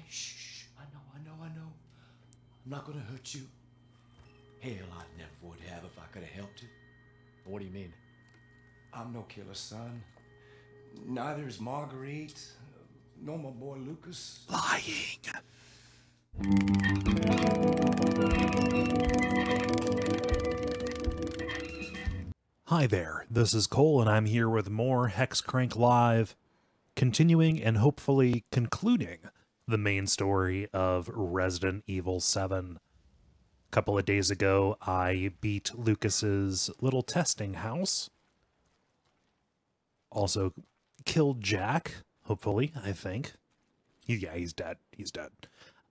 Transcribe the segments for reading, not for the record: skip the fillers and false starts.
shh. I know. I'm not gonna hurt you. Hell, I never would have if I could have helped you. What do you mean? I'm no killer, son. Neither is Marguerite, nor my boy Lucas. Lying. Hi there, this is Cole, and I'm here with more Hexcrank Live, continuing and hopefully concluding the main story of Resident Evil 7. A couple of days ago, I beat Lucas's little testing house. Also killed Jack, hopefully, I think. Yeah, he's dead. He's dead.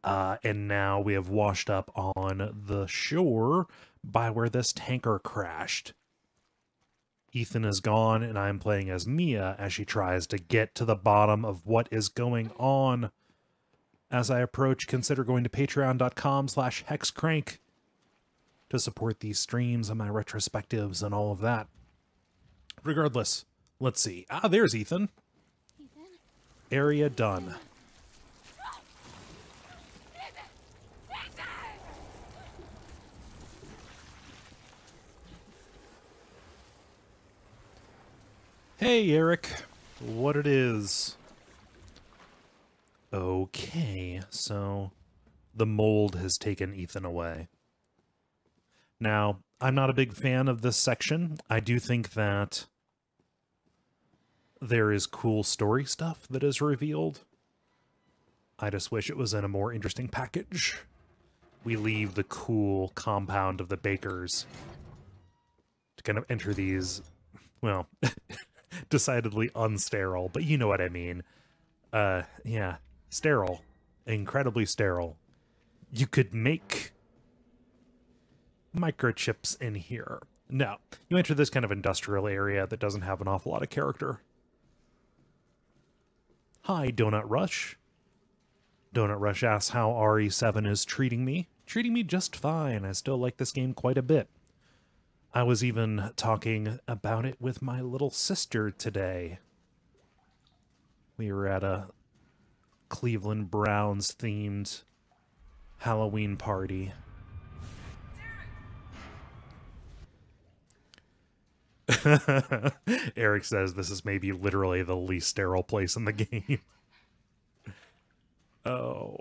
And now we have washed up on the shore by where this tanker crashed. Ethan is gone, and I'm playing as Mia as she tries to get to the bottom of what is going on. As I approach, consider going to patreon.com/hexcrank to support these streams and my retrospectives and all of that. Regardless, let's see. Ah, there's Ethan. Area done. Hey, Eric. What it is? Okay, so the mold has taken Ethan away. Now, I'm not a big fan of this section. I do think that there is cool story stuff that is revealed. I just wish it was in a more interesting package. We leave the cool compound of the bakers to kind of enter these, well, decidedly unsterile, but you know what I mean. Yeah, sterile. Incredibly sterile. You could make microchips in here. No, you enter this kind of industrial area that doesn't have an awful lot of character. Hi, Donut Rush. Donut Rush asks how RE7 is treating me. Treating me just fine. I still like this game quite a bit. I was even talking about it with my little sister today. We were at a Cleveland Browns themed Halloween party. Eric says this is maybe literally the least sterile place in the game. Oh.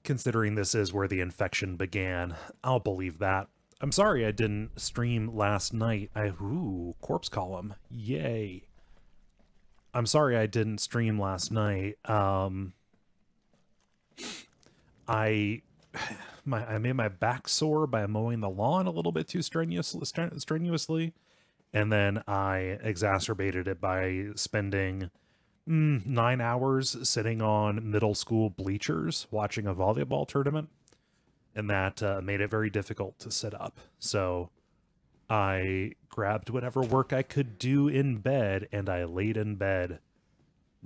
Considering this is where the infection began, I'll believe that. I'm sorry I didn't stream last night. Ooh, corpse column. Yay. I'm sorry I didn't stream last night. I made my back sore by mowing the lawn a little bit too strenuously, and then I exacerbated it by spending 9 hours sitting on middle school bleachers watching a volleyball tournament, and that made it very difficult to sit up. So I grabbed whatever work I could do in bed, and I laid in bed,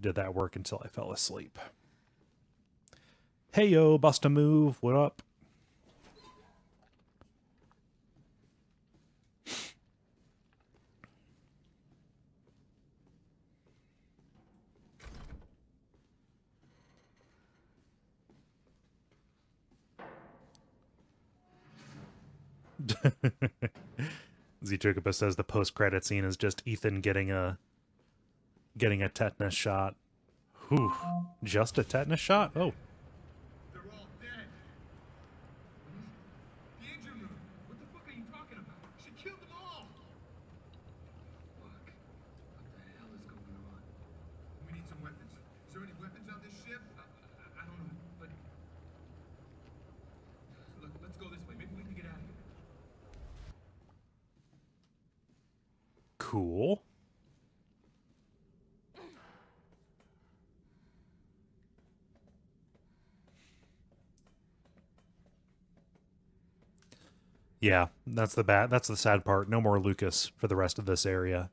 did that work until I fell asleep. Hey yo, bust a move, what up? Zchukaba says the post-credit scene is just Ethan getting a tetanus shot. Whew, just a tetanus shot? Oh. They're all dead. The engine room. What the fuck are you talking about? She killed them all. Fuck. What the hell is going on? We need some weapons. Is there any weapons on this ship? I don't know, but look, let's go this way. Maybe we can get out of here. Cool. Yeah, that's the sad part. No more Lucas for the rest of this area.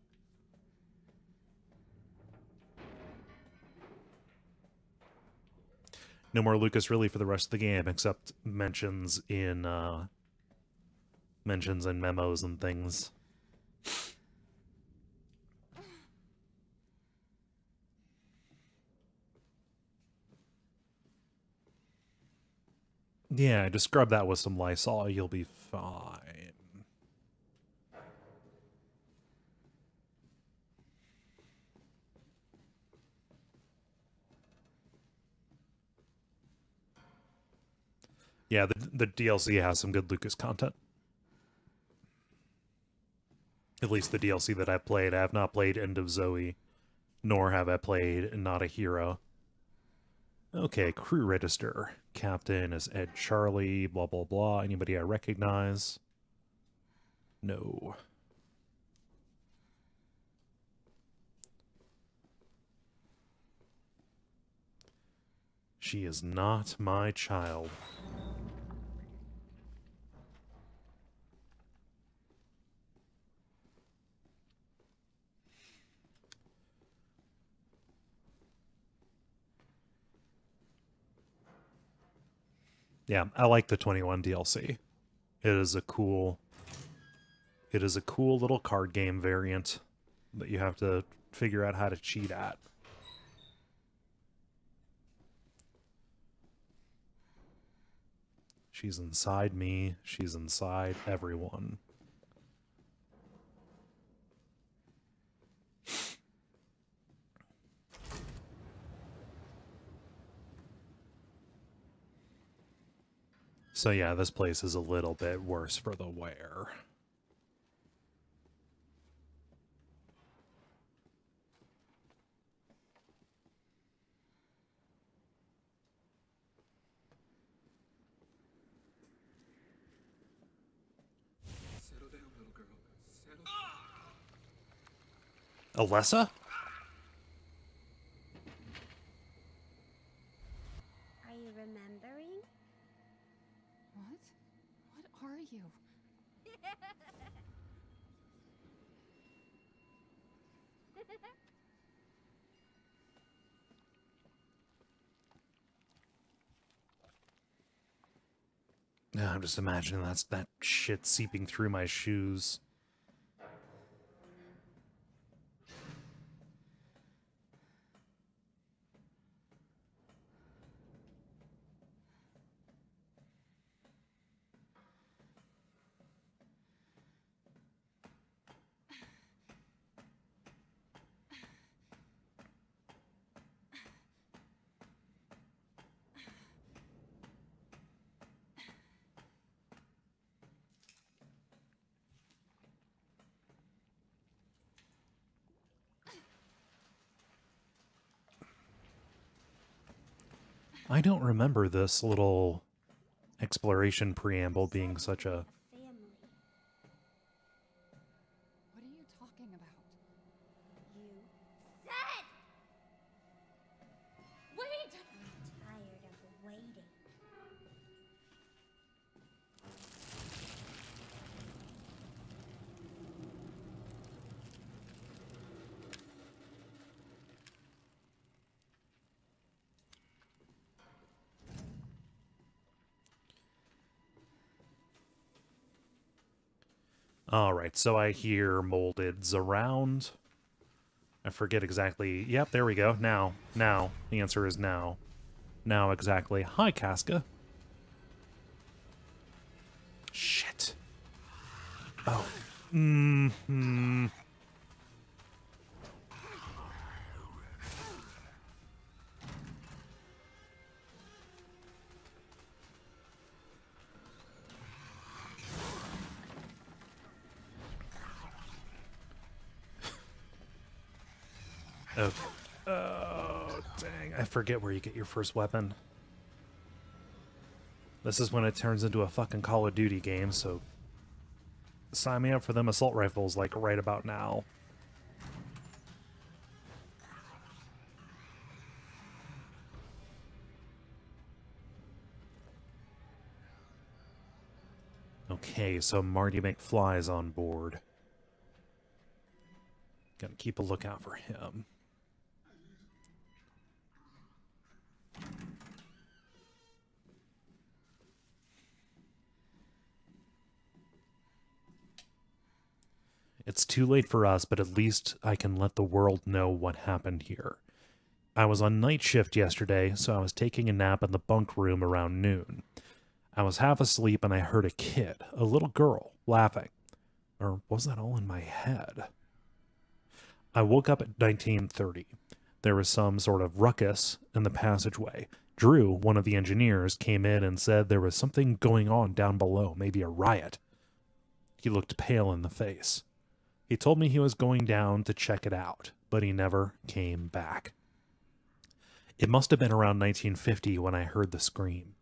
No more Lucas really for the rest of the game, except mentions in memos and things. Yeah, just scrub that with some Lysol, you'll be fine. Yeah, the DLC has some good Lucas content. At least the DLC that I played. I have not played End of Zoe, nor have I played Not a Hero. Okay, crew register. Captain is Ed Charlie, blah, blah, blah. Anybody I recognize? No. She is not my child. Yeah, I like the 21 DLC. It is a cool little card game variant that you have to figure out how to cheat at. She's inside me. She's inside everyone. So yeah, this place is a little bit worse for the wear. Settle down, little girl. Settle. Alessa? Are you remembering? What? What are you? Yeah, I'm just imagining that shit seeping through my shoes. I don't remember this little exploration preamble being such a... Family. What are you talking about? You said! Wait! I'm tired of waiting. Alright, so I hear moldeds around. I forget exactly. Yep, there we go. Now. Now. The answer is now. Now exactly. Hi, Casca. Shit. Oh. Mm-hmm. Okay. Oh, dang. I forget where you get your first weapon. This is when it turns into a fucking Call of Duty game, so sign me up for them assault rifles, like, right about now. Okay, so Marty McFly's on board. Gotta keep a lookout for him. It's too late for us, but at least I can let the world know what happened here. I was on night shift yesterday, so I was taking a nap in the bunk room around noon. I was half asleep and I heard a kid, a little girl, laughing. Or was that all in my head? I woke up at 19:30. There was some sort of ruckus in the passageway. Drew, one of the engineers, came in and said there was something going on down below, maybe a riot. He looked pale in the face. He told me he was going down to check it out, but he never came back. It must have been around 1950 when I heard the scream.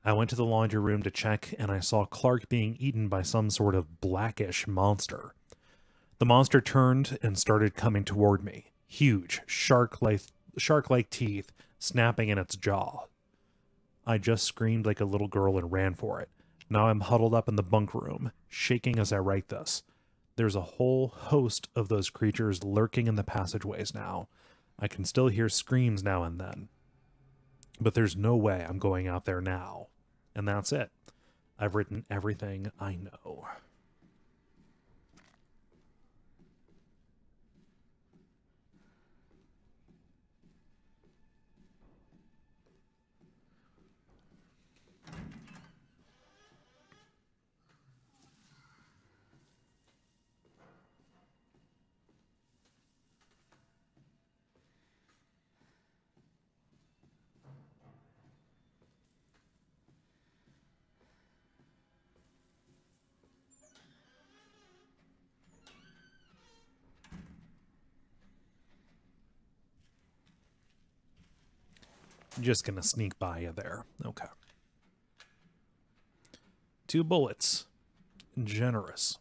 I went to the laundry room to check, and I saw Clark being eaten by some sort of blackish monster. The monster turned and started coming toward me, huge, shark-like teeth snapping in its jaw. I just screamed like a little girl and ran for it. Now I'm huddled up in the bunk room, shaking as I write this. There's a whole host of those creatures lurking in the passageways now. I can still hear screams now and then. But there's no way I'm going out there now. And that's it. I've written everything I know. Just gonna sneak by you there. Okay. 2 bullets. Generous.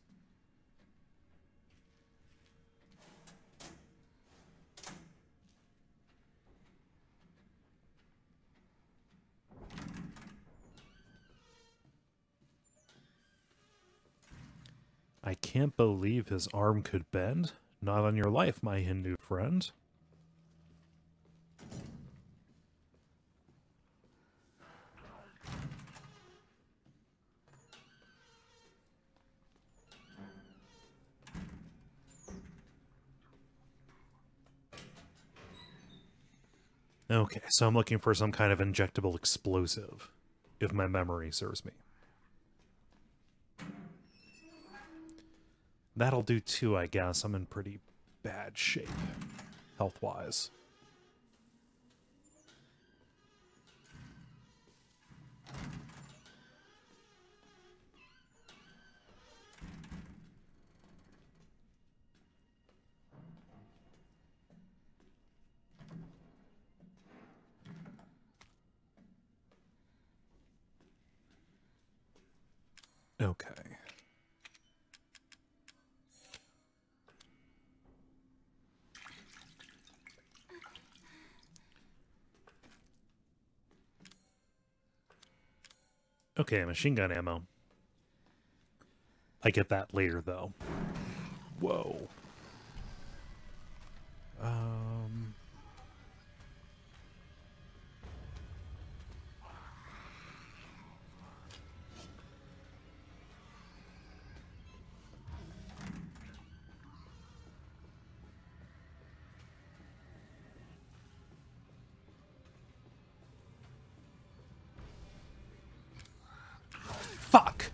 I can't believe his arm could bend. Not on your life, my Hindu friend. Okay, so I'm looking for some kind of injectable explosive, if my memory serves me. That'll do too, I guess. I'm in pretty bad shape, health-wise. Okay. Okay, machine gun ammo. I get that later, though. Whoa. Fuck!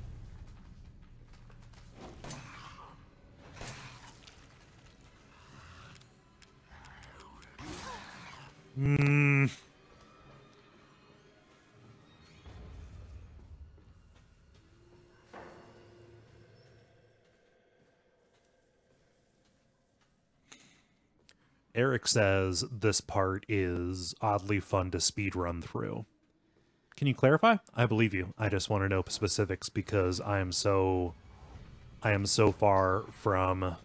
Eric says this part is oddly fun to speed run through. Can you clarify? I believe you. I just want to know specifics because I am so far from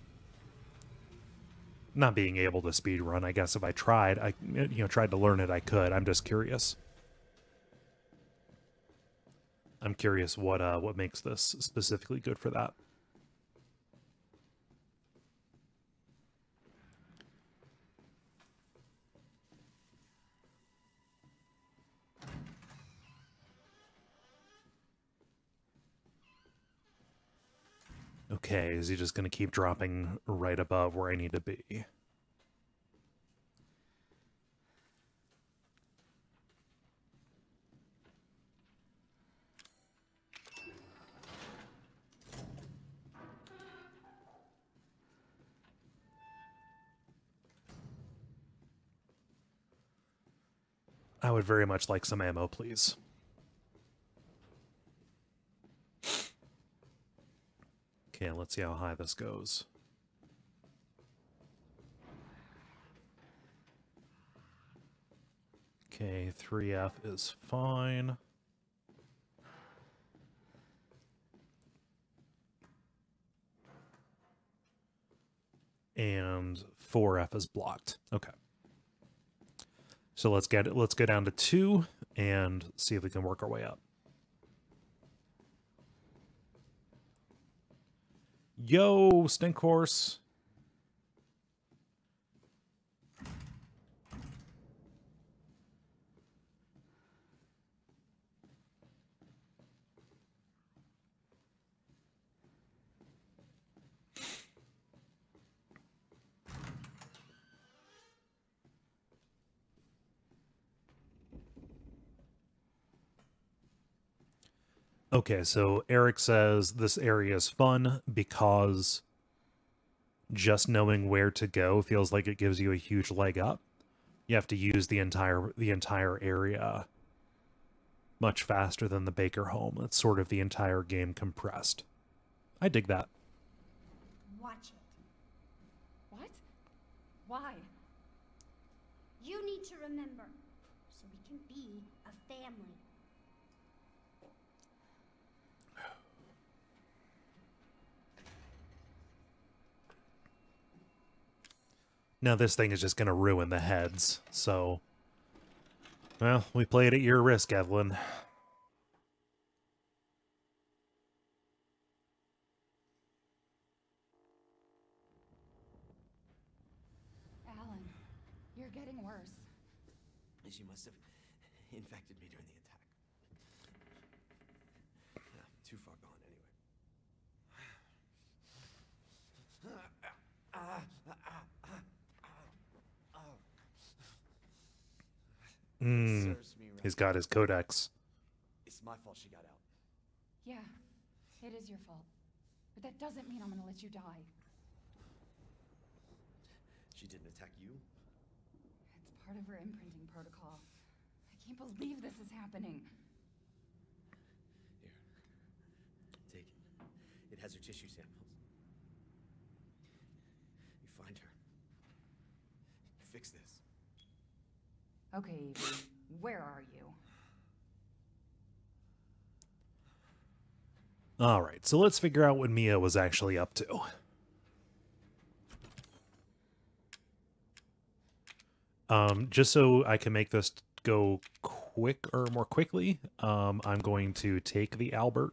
not being able to speed run. I guess if I tried, tried to learn it, I could. I'm just curious. I'm curious what makes this specifically good for that. Okay, is he just going to keep dropping right above where I need to be? I would very much like some ammo, please. Okay, let's see how high this goes. Okay, 3F is fine. And 4F is blocked. Okay. So let's go down to 2 and see if we can work our way up. Yo, stink horse. Okay, so Eric says this area is fun because just knowing where to go feels like it gives you a huge leg up. You have to use the entire area much faster than the Baker home. It's sort of the entire game compressed. I dig that. Watch it. What? Why? You need to remember, so we can be a family. Now this thing is just going to ruin the heads, so... Well, we played at your risk, Evelyn. Alan, you're getting worse. She must have infected me during the attack. Yeah, too far gone anyway. Serves me right. He's got his codex. It's my fault she got out. Yeah, it is your fault. But that doesn't mean I'm gonna let you die. She didn't attack you? It's part of her imprinting protocol. I can't believe this is happening. Here. Take it. It has her tissue samples. You find her. You fix this. Okay, Evie, where are you? All right, so let's figure out what Mia was actually up to. Just so I can make this go more quickly, I'm going to take the Albert.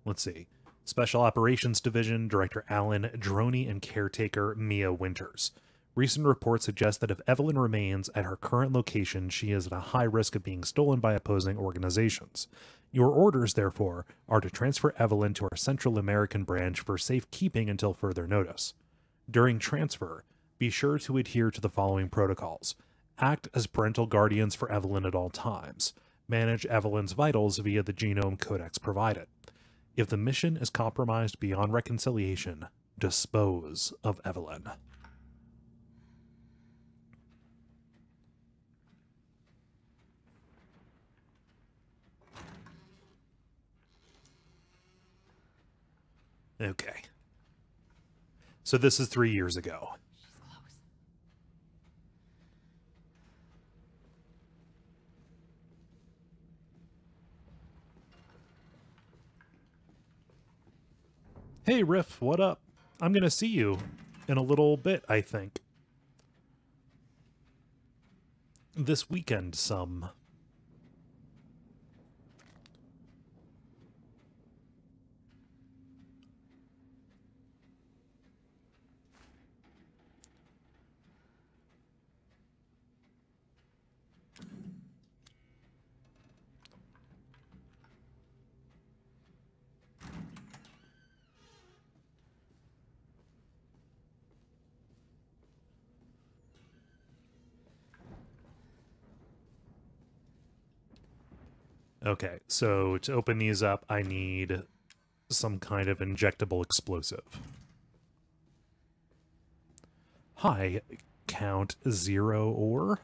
Let's see. Special Operations Division, Director Alan Droney, and Caretaker Mia Winters. Recent reports suggest that if Evelyn remains at her current location, she is at a high risk of being stolen by opposing organizations. Your orders, therefore, are to transfer Evelyn to our Central American branch for safekeeping until further notice. During transfer, be sure to adhere to the following protocols. Act as parental guardians for Evelyn at all times. Manage Evelyn's vitals via the genome codex provided. If the mission is compromised beyond reconciliation, dispose of Evelyn. Okay. So this is 3 years ago. She's close. Hey, Riff, what up? I'm going to see you in a little bit, I think. This weekend, some. Okay, so to open these up, I need some kind of injectable explosive. Hi, Count Zero Ore.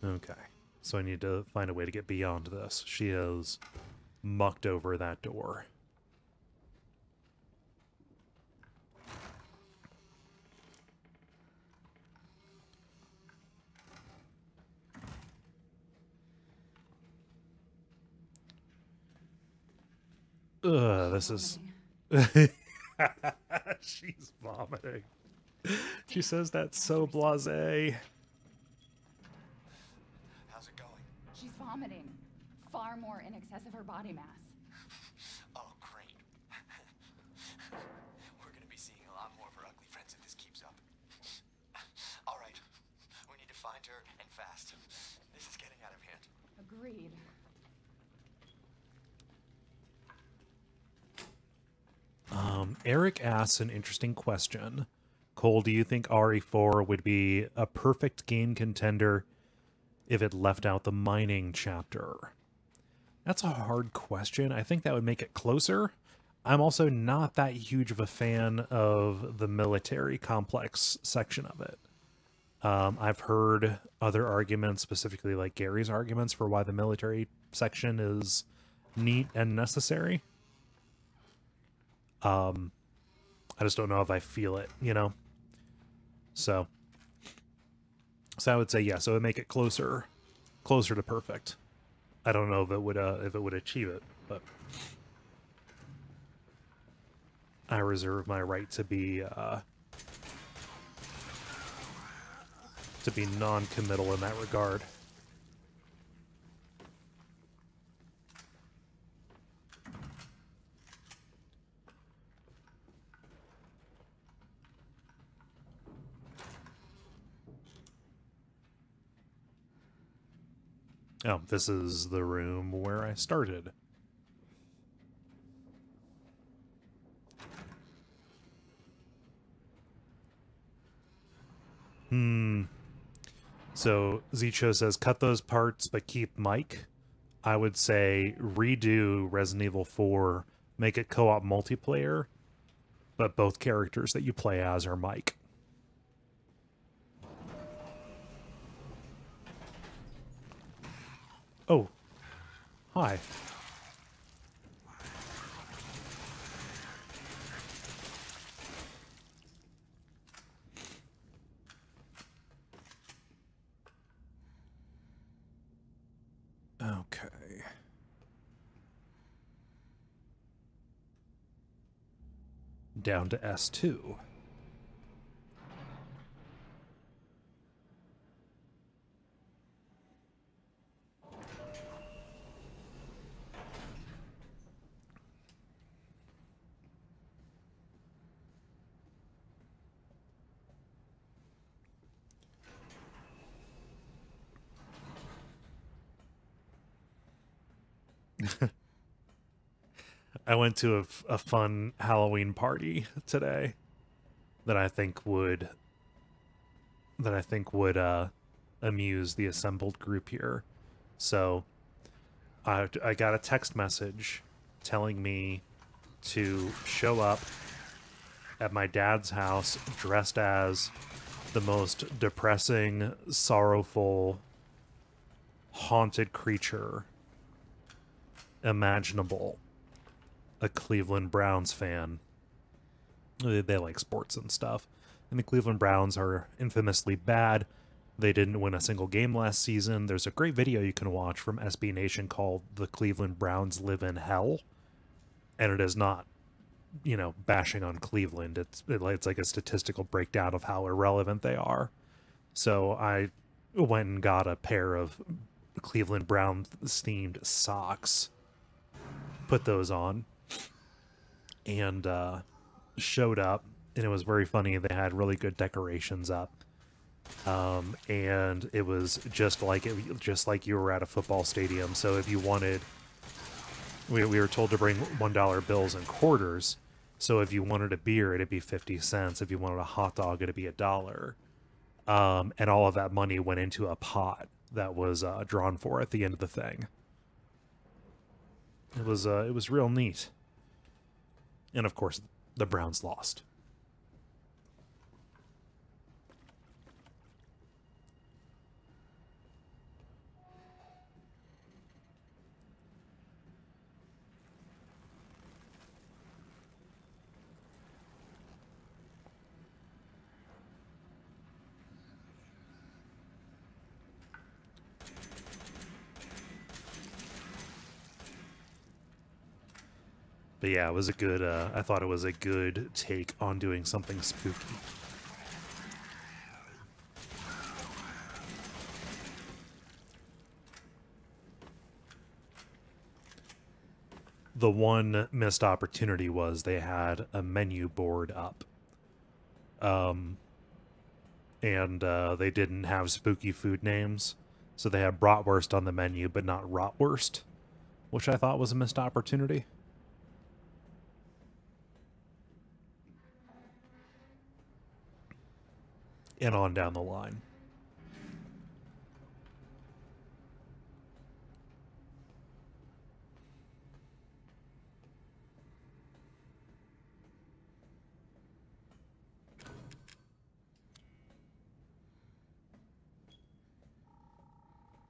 Okay, so I need to find a way to get beyond this. She has mucked over that door. This is... She's vomiting. She says that's so blasé. How's it going? She's vomiting. Far more in excess of her body mass. Oh, great. We're gonna be seeing a lot more of her ugly friends if this keeps up. All right. We need to find her, and fast. This is getting out of hand. Agreed. Eric asks an interesting question. Cole, do you think RE4 would be a perfect game contender if it left out the mining chapter? That's a hard question. I think that would make it closer. I'm also not that huge of a fan of the military complex section of it. I've heard other arguments, specifically like Gary's arguments for why the military section is neat and necessary. I just don't know if I feel it, you know? So I would say yes, so it would make it closer to perfect. I don't know if it would achieve it, but I reserve my right to be non-committal in that regard. Oh, this is the room where I started. So Zicho says, cut those parts, but keep Mike. I would say redo Resident Evil 4, make it co-op multiplayer, but both characters that you play as are Mike. Oh, hi. Okay. Down to S2. I went to a fun Halloween party today that I think would amuse the assembled group here. So I got a text message telling me to show up at my dad's house dressed as the most depressing, sorrowful, haunted creature imaginable. A Cleveland Browns fan. They like sports and stuff. And the Cleveland Browns are infamously bad. They didn't win a single game last season. There's a great video you can watch from SB Nation called The Cleveland Browns Live in Hell. And it is not, you know, bashing on Cleveland. It's like a statistical breakdown of how irrelevant they are. So I went and got a pair of Cleveland Browns themed socks. Put those on. And showed up, and it was very funny. They had really good decorations up, and it was just like you were at a football stadium. So if you wanted we were told to bring $1 bills and quarters. So if you wanted a beer, it'd be 50 cents. If you wanted a hot dog, it'd be $1. And all of that money went into a pot that was drawn for at the end of the thing. It was real neat. And of course, the Browns lost. But yeah, it was a good, I thought it was a good take on doing something spooky. The one missed opportunity was they had a menu board up. And they didn't have spooky food names. So they had bratwurst on the menu, but not rotwurst, which I thought was a missed opportunity. And on down the line.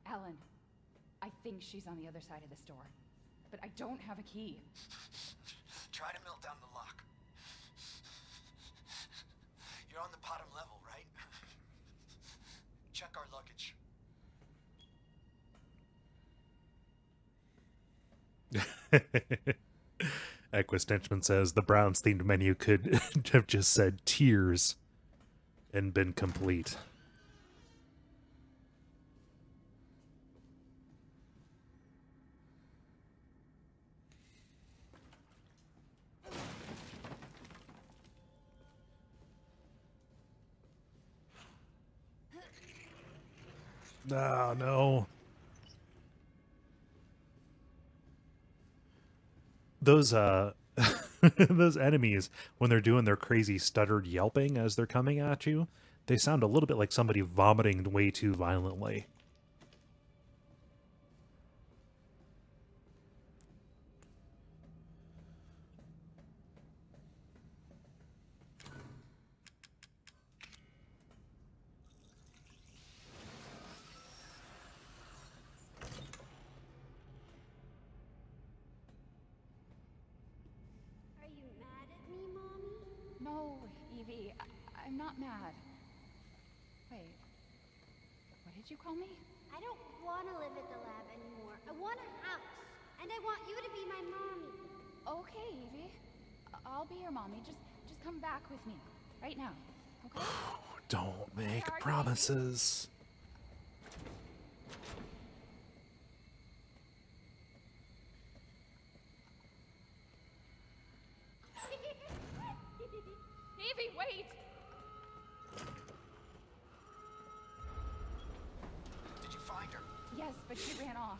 Ellen, I think she's on the other side of the store, but I don't have a key. Try to melt down the lock. You're on the bottom level, right? Check our luggage. Equistenchman says the Browns themed menu could have just said tears and been complete. Oh, no. Those those enemies, when they're doing their crazy stuttered yelping as they're coming at you, they sound a little bit like somebody vomiting way too violently. Are you mad at me, Mommy? No, Evie, I'm not mad. Wait, what did you call me? I don't want to live at the lab anymore. I want a house. And I want you to be my mommy. Okay, Evie. I'll be your mommy. Just come back with me. Right now. Okay? Don't make Are you- promises. Evie, wait! Did you find her? Yes, but she ran off.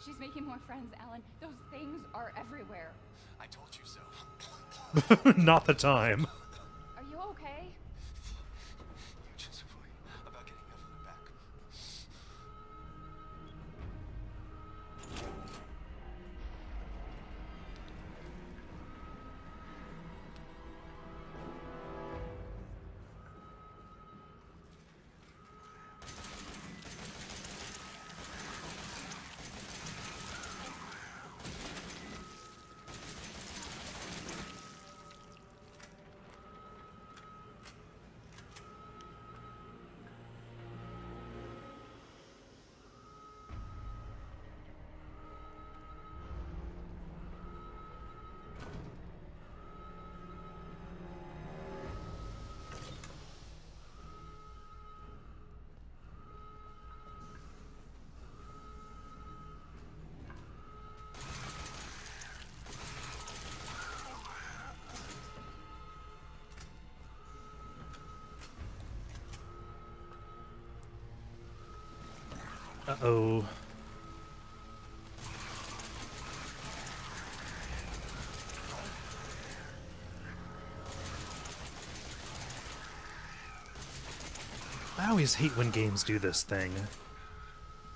She's making more friends, Ellen. Those things are everywhere. I told you so. Not the time. Are you okay? You just worry about getting Evelyn back. Uh-oh. always hate when games do this thing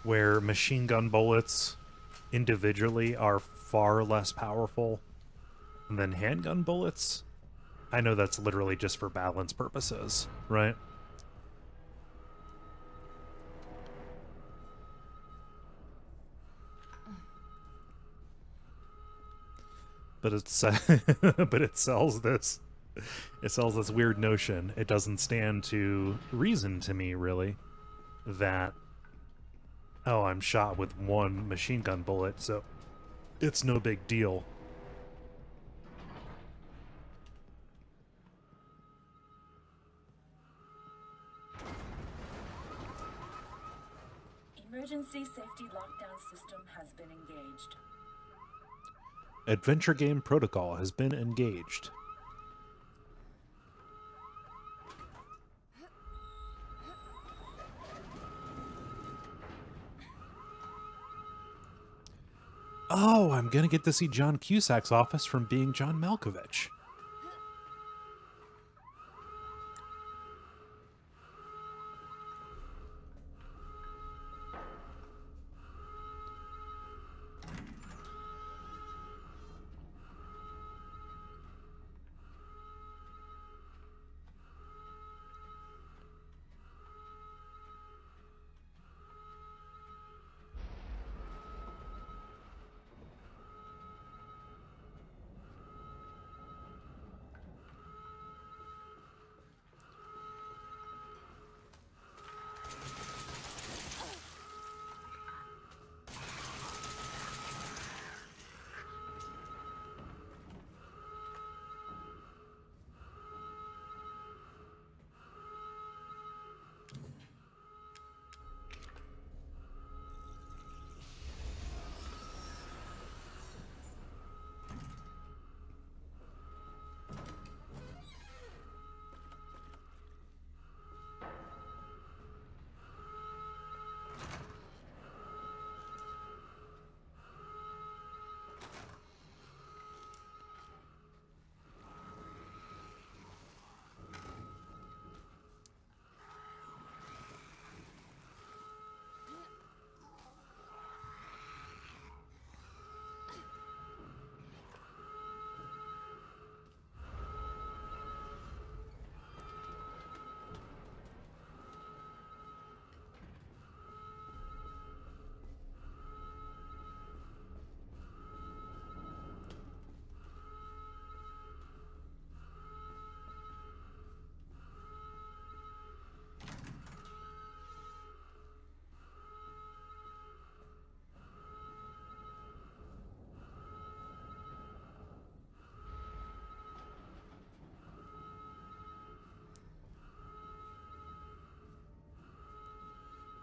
where machine gun bullets individually are far less powerful than handgun bullets. I know that's literally just for balance purposes, right? But it's but it sells this weird notion. It doesn't stand to reason to me, really, that, oh, I'm shot with one machine gun bullet, so it's no big deal. Emergency safety lockdown system has been engaged. Adventure game protocol has been engaged. Oh, I'm gonna get to see John Cusack's office from being John Malkovich.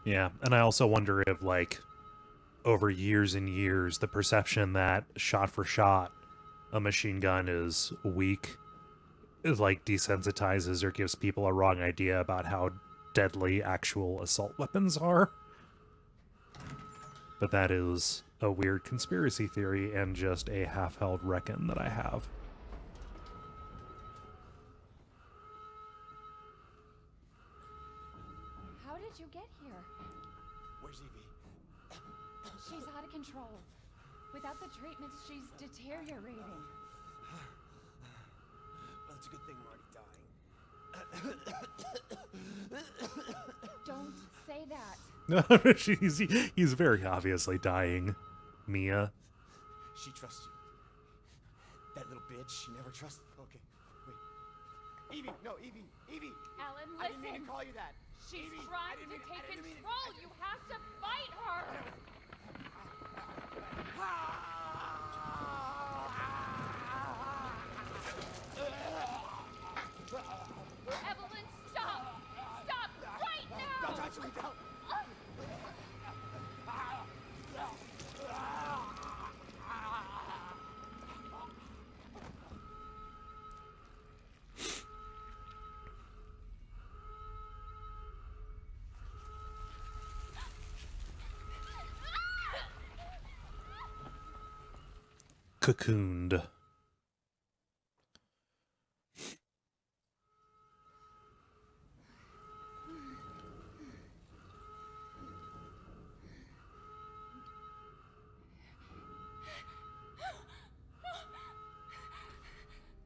Yeah, and I also wonder if, like, over years and years, the perception that shot for shot a machine gun is weak is, like, desensitizes or gives people a wrong idea about how deadly actual assault weapons are. But that is a weird conspiracy theory and just a half-held reckon that I have. How did you get here? Where's Evie? She's out of control. Without the treatments, she's deteriorating. Well, it's a good thing I'm already dying. Don't say that. He's very obviously dying, Mia. She trusts you. That little bitch, she never trusts. Okay, wait. Evie, no, Evie, Evie. Alan, I didn't listen. mean to call you that. She's Evie, I trying didn't to mean- I take didn't mean- control. You have to fight her. Evelyn, stop! Stop right now! Don't touch me, don't. Cocooned.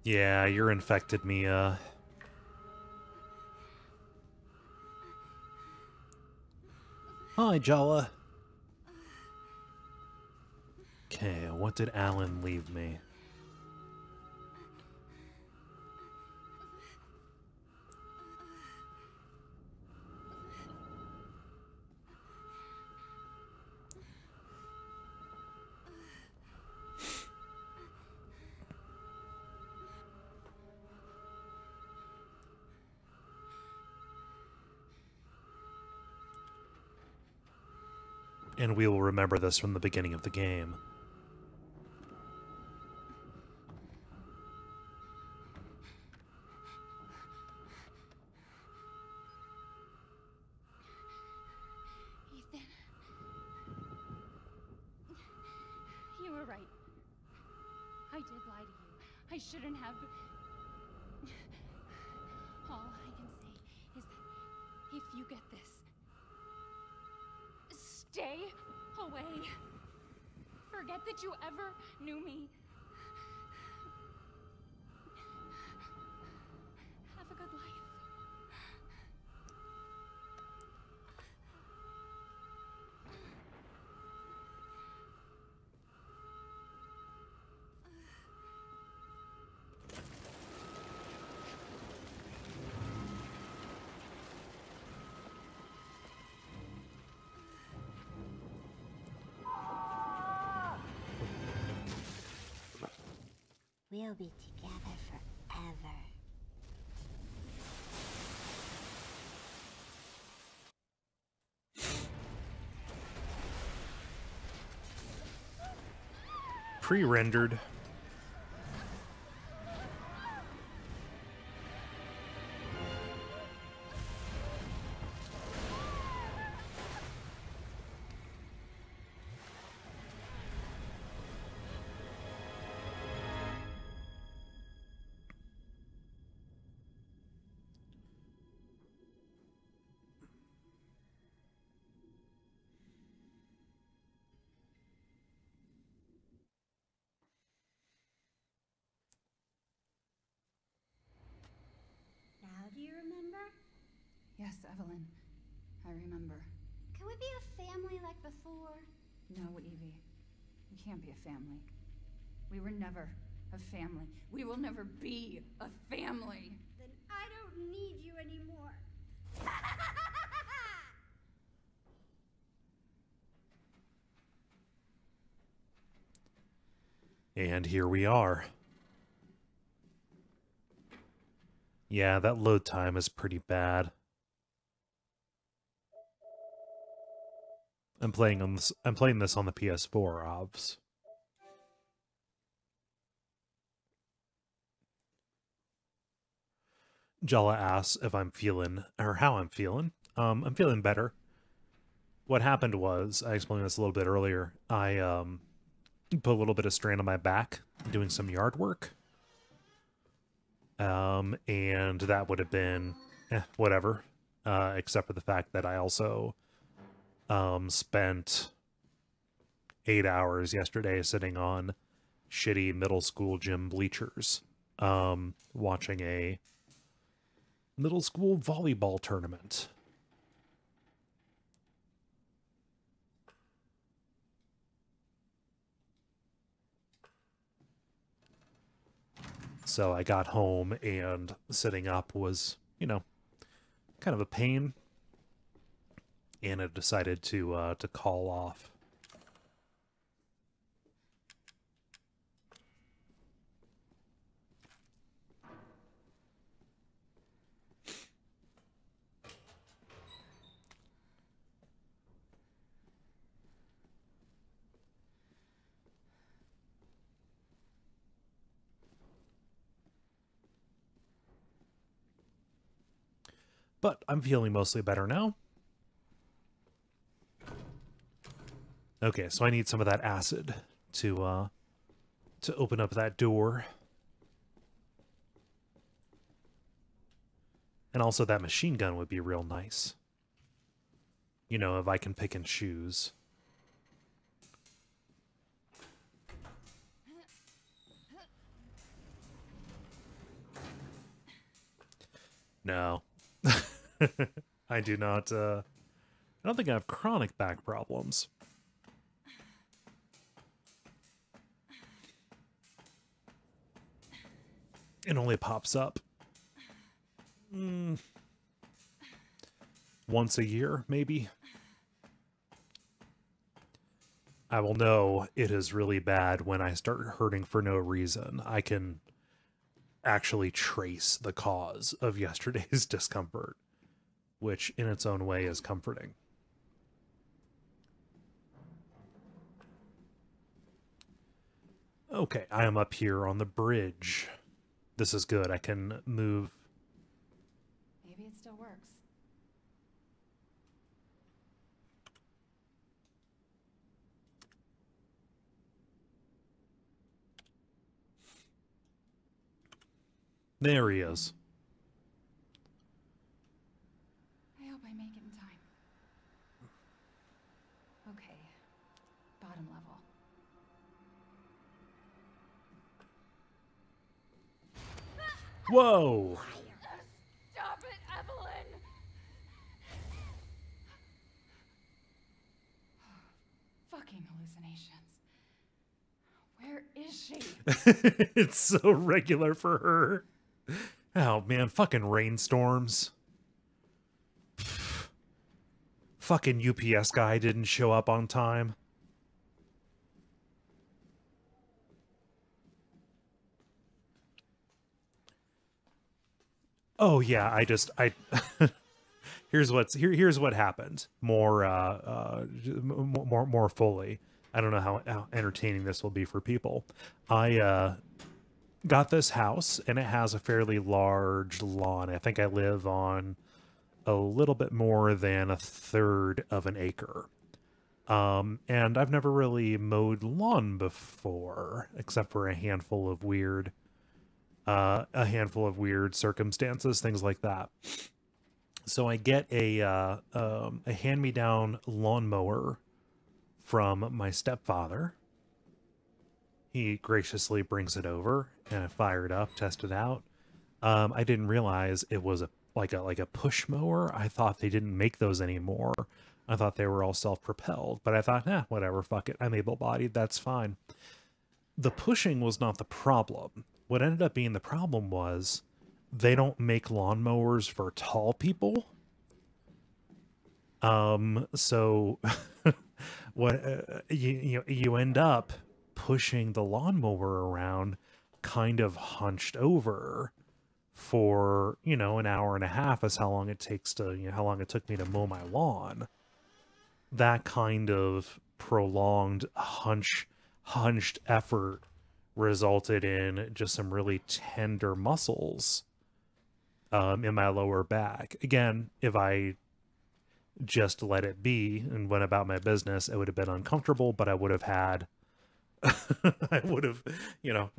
Yeah, you're infected, Mia. Hi, Jala. Okay, what did Alan leave me? And we will remember this from the beginning of the game. Ethan. You were right. I did lie to you. I shouldn't have. All I can say is that if you get this, stay away. Forget that you ever knew me. Have a good life. We'll be together forever. Pre-rendered. Now do you remember? Yes, Evelyn. I remember. Can we be a family like before? No, Evie. We can't be a family. We were never a family. We will never be a family. Then I don't need you anymore. And here we are. Yeah, that load time is pretty bad. I'm playing this on the PS4, obvs. Jala asks if I'm feeling, or how I'm feeling. I'm feeling better. What happened was, I explained this a little bit earlier, I put a little bit of strain on my back doing some yard work. And that would have been, whatever. Except for the fact that I also spent 8 hours yesterday sitting on shitty middle school gym bleachers, watching a middle school volleyball tournament. So I got home and sitting up was, you know, kind of a pain. And I decided to call off. But I'm feeling mostly better now. Okay, so I need some of that acid to open up that door. And also that machine gun would be real nice. You know, if I can pick and choose. No. I do not, I don't think I have chronic back problems. It only pops up once a year, maybe. I will know it is really bad when I start hurting for no reason. I can actually trace the cause of yesterday's discomfort, which in its own way is comforting. Okay, I am up here on the bridge. This is good. I can move. Maybe it still works. There he is. I hope I make it in time. Okay. Bottom level. Whoa! Stop it, Evelyn! Fucking hallucinations. Where is she? It's so regular for her. Oh man, fucking rainstorms. Fucking UPS guy didn't show up on time. Oh yeah, here's what happened. More fully. I don't know how entertaining this will be for people. I got this house and it has a fairly large lawn. I think I live on a little bit more than a third of an acre. And I've never really mowed lawn before, except for a handful of weird circumstances, things like that. So I get a hand-me-down lawnmower from my stepfather. He graciously brings it over, and I fire it up, test it out. I didn't realize it was like a push mower. I thought they didn't make those anymore. I thought they were all self-propelled, but I thought, whatever, fuck it. I'm able-bodied, that's fine. The pushing was not the problem. What ended up being the problem was they don't make lawnmowers for tall people. So what you end up pushing the lawnmower around kind of hunched over for, an hour and a half is how long it takes to, how long it took me to mow my lawn. That kind of prolonged hunched effort resulted in just some really tender muscles in my lower back. Again, if I just let it be and went about my business, it would have been uncomfortable, but I would have had I would have,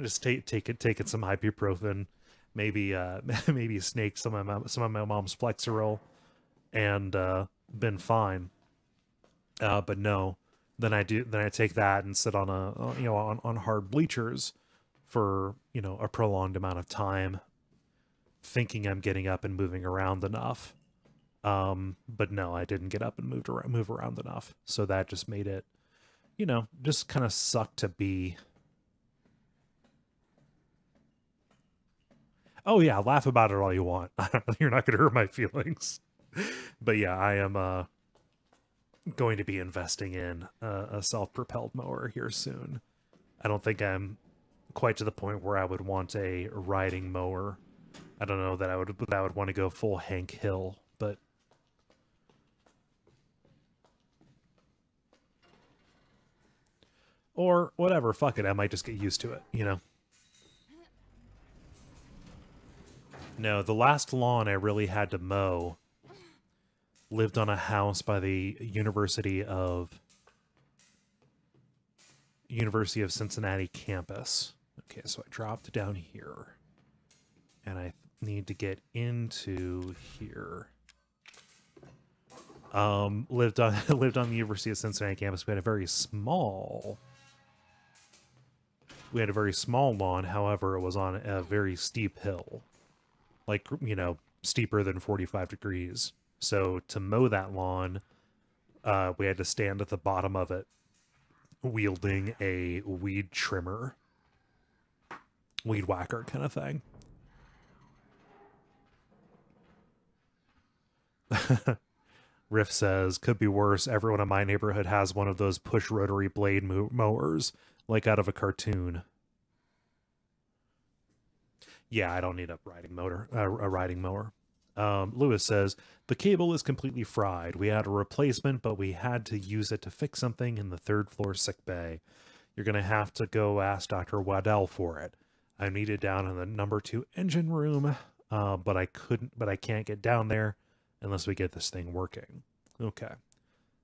just taken some ibuprofen, maybe maybe snaked some of my mom's Flexeril and been fine. But no, then I take that and sit on on hard bleachers for, a prolonged amount of time, thinking I'm getting up and moving around enough. But no, I didn't get up and move around enough. So that just made it, just kind of suck to be. Oh yeah, laugh about it all you want. You're not going to hurt my feelings. But yeah, I am going to be investing in a self-propelled mower here soon. I don't think I'm quite to the point where I would want a riding mower. I don't know that I would want to go full Hank Hill, but or whatever, fuck it, I might just get used to it, No, the last lawn I really had to mow lived on a house by the University of Cincinnati campus. Okay, so I dropped down here. And I need to get into here. Lived on the University of Cincinnati campus. We had a very small lawn, however, it was on a very steep hill. Like, steeper than 45 degrees. So to mow that lawn, we had to stand at the bottom of it, wielding a weed trimmer, weed whacker kind of thing. Riff says, could be worse. Everyone in my neighborhood has one of those push rotary blade mowers, like out of a cartoon. Yeah, I don't need a riding mower. Lewis says, the cable is completely fried. We had a replacement, but we had to use it to fix something in the 3rd floor sick bay. You're going to have to go ask Dr. Waddell for it. I need it down in the number 2 engine room, but I can't get down there unless we get this thing working. Okay.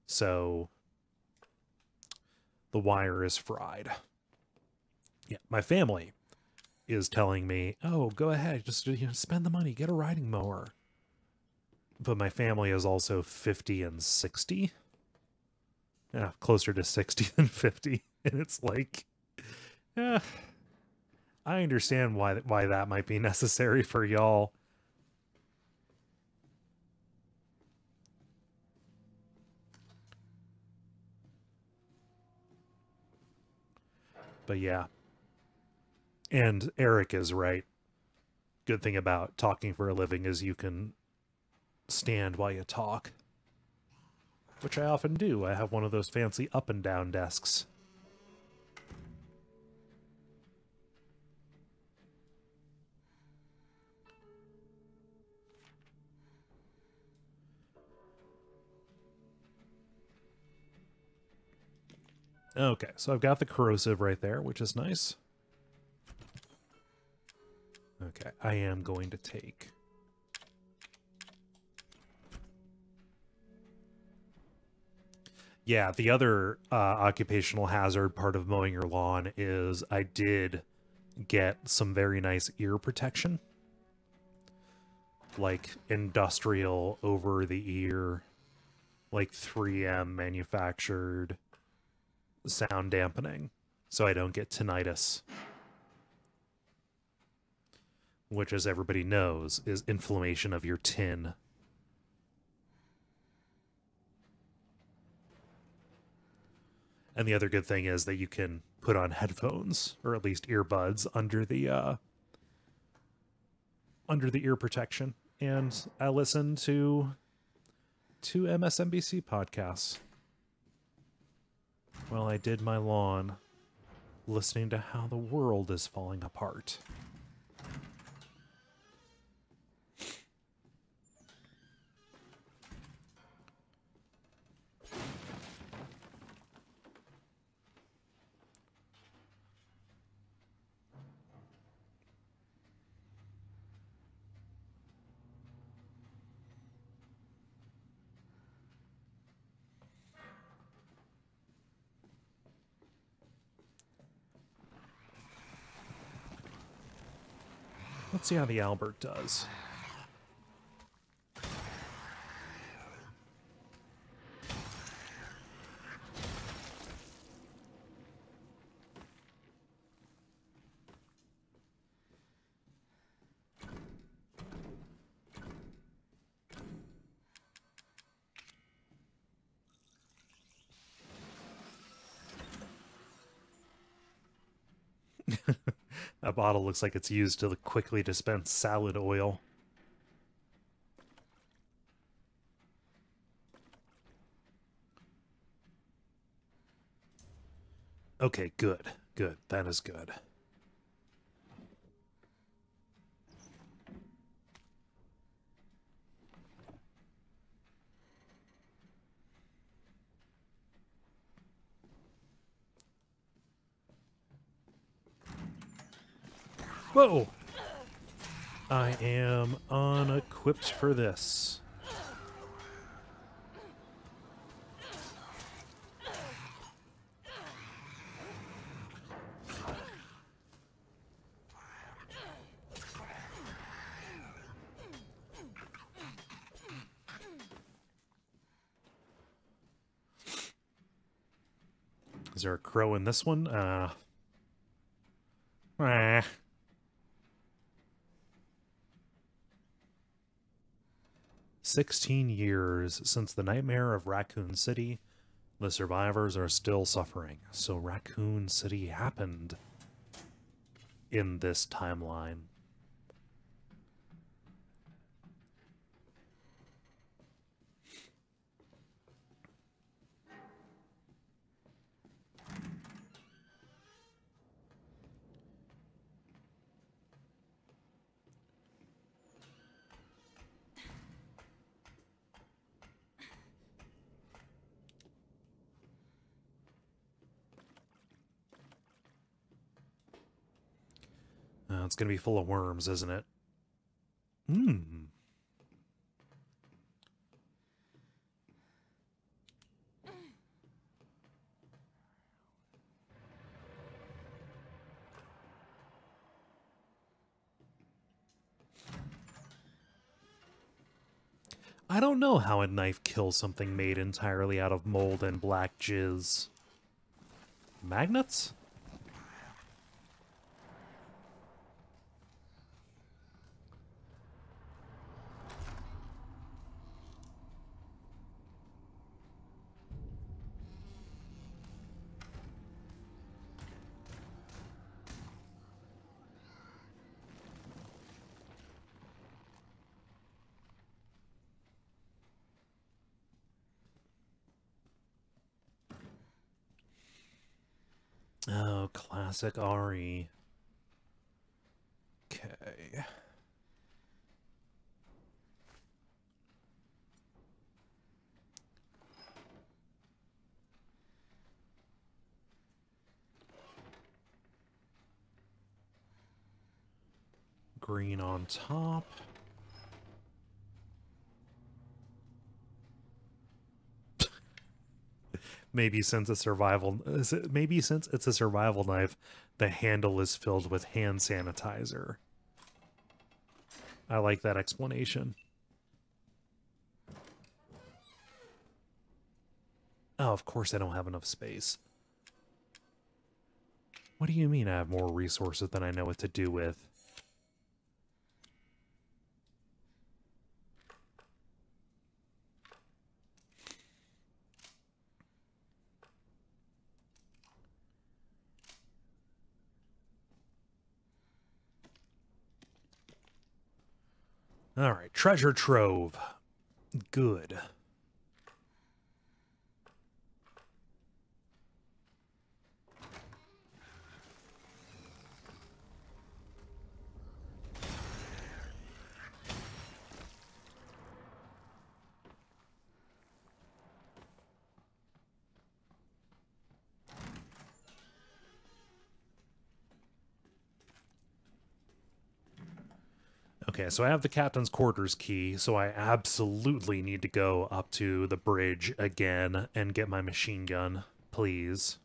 So the wire is fried. Yeah, my family is telling me, oh, go ahead, just spend the money, get a riding mower. But my family is also 50 and 60. Yeah, closer to 60 than 50. And it's like, I understand why that might be necessary for y'all. But yeah. And Eric is right. Good thing about talking for a living is you can stand while you talk. Which I often do. I have one of those fancy up and down desks. Okay, so I've got the corrosive right there, which is nice. Okay, I am going to take... Yeah, the other occupational hazard part of mowing your lawn is I did get some very nice ear protection. Like industrial over the ear, like 3M manufactured sound dampening, so I don't get tinnitus. Which, as everybody knows, is inflammation of your tin. And the other good thing is that you can put on headphones, or at least earbuds, under the ear protection. And I listen to 2 MSNBC podcasts while I did my lawn, listening to how the world is falling apart. Let's see how the Albert does. That bottle looks like it's used to quickly dispense salad oil. Okay, good. Good. That is good. Whoa! I am unequipped for this. Is there a crow in this one? 16 years since the nightmare of Raccoon City. The survivors are still suffering. So Raccoon City happened in this timeline. It's going to be full of worms, isn't it? I don't know how a knife kills something made entirely out of mold and black jizz. Magnets? Oh, classic Ari. Okay. Green on top. Maybe since it's a survival knife, the handle is filled with hand sanitizer. I like that explanation. Oh, of course I don't have enough space. What do you mean I have more resources than I know what to do with? All right, treasure trove. Good. Okay, so I have the captain's quarters key, so I absolutely need to go up to the bridge again and get my machine gun, please.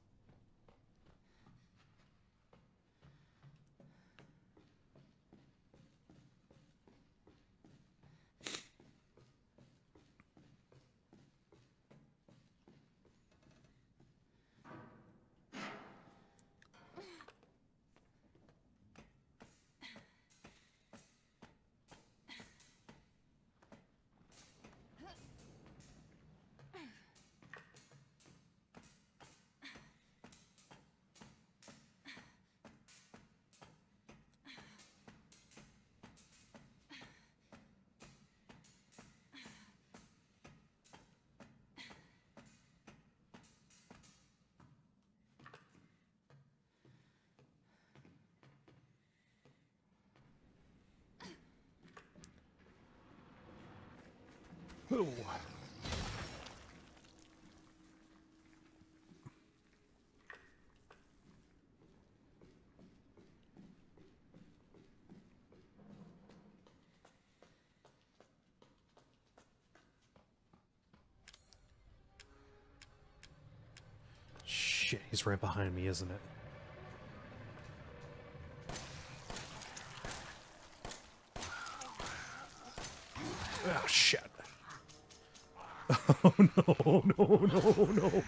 Oh. Shit, he's right behind me, isn't it? Ah, shit. Oh, no, no, no, no.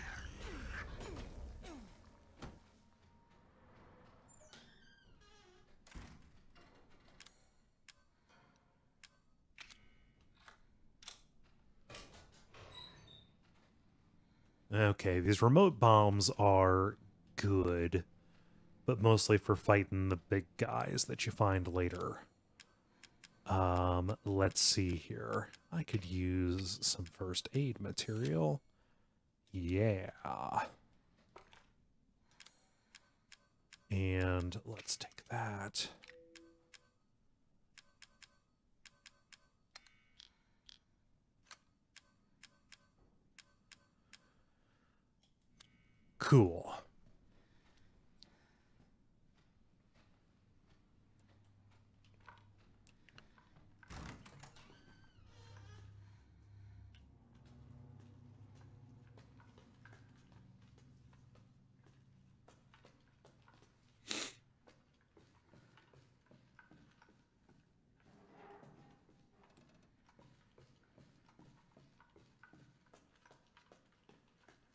Okay, these remote bombs are good, but mostly for fighting the big guys that you find later. Let's see here. I could use some first aid material. Yeah. And let's take that. Cool.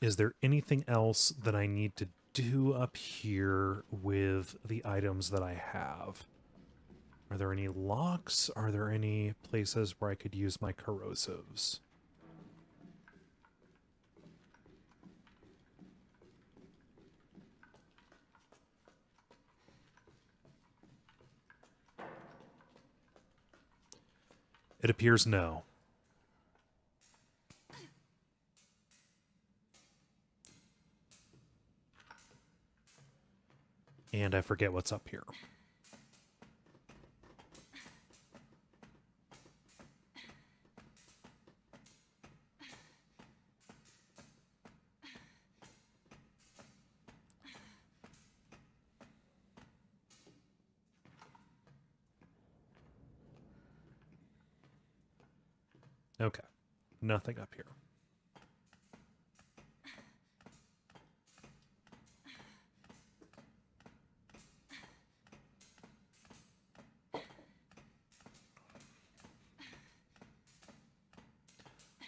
Is there anything else that I need to do up here with the items that I have? Are there any locks? Are there any places where I could use my corrosives? It appears no. And I forget what's up here. Okay. Nothing up here.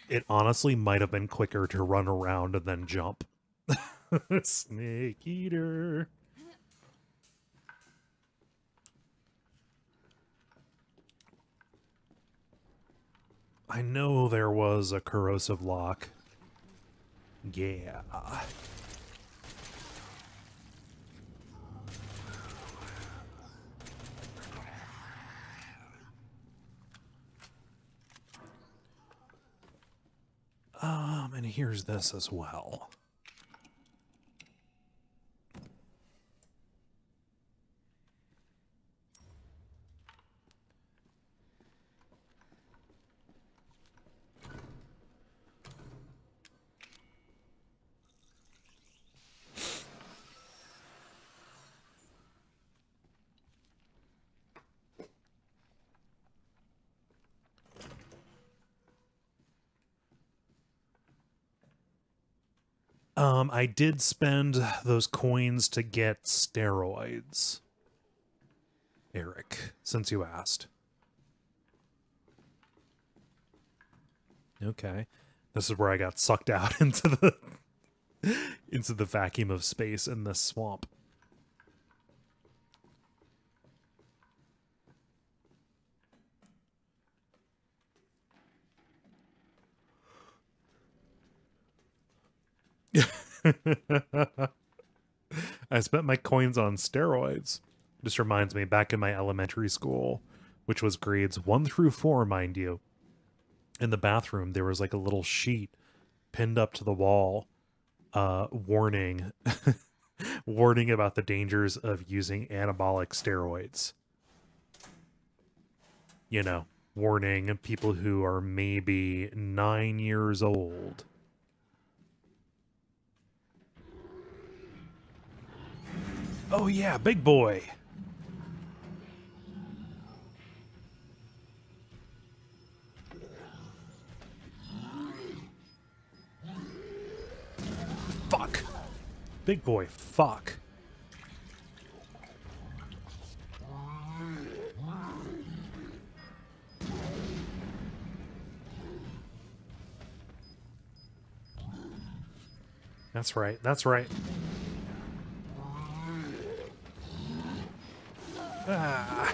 It honestly might have been quicker to run around and then jump. Snake eater. I know there was a corrosive lock. Yeah. And here's this as well. I did spend those coins to get steroids. Eric, since you asked. Okay. This is where I got sucked out into the vacuum of space in this swamp. I spent my coins on steroids. Just reminds me, back in my elementary school, which was grades 1 through 4, mind you, in the bathroom, there was like a little sheet pinned up to the wall, warning, warning about the dangers of using anabolic steroids. You know, warning people who are maybe 9 years old. Oh yeah, big boy. Fuck. Big boy, fuck. That's right, that's right. Ah.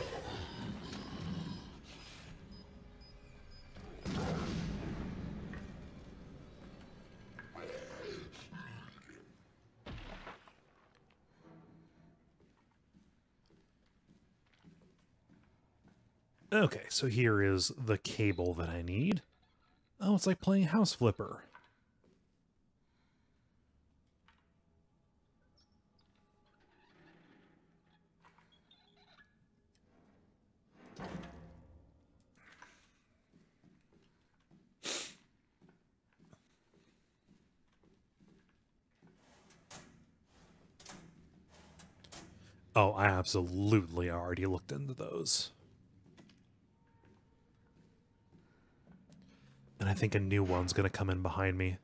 Okay, so here is the cable that I need. Oh, it's like playing House Flipper. Oh, I absolutely already looked into those. And I think a new one's going to come in behind me.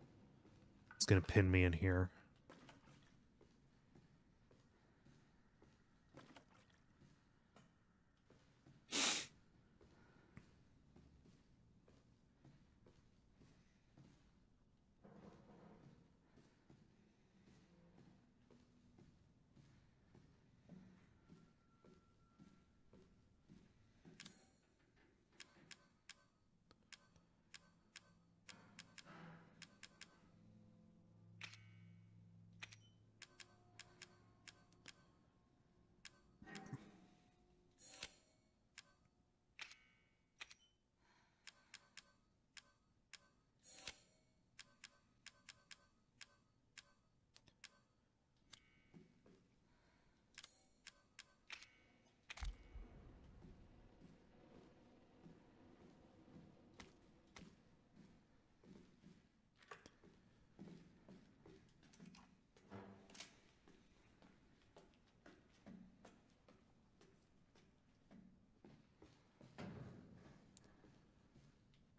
It's going to pin me in here.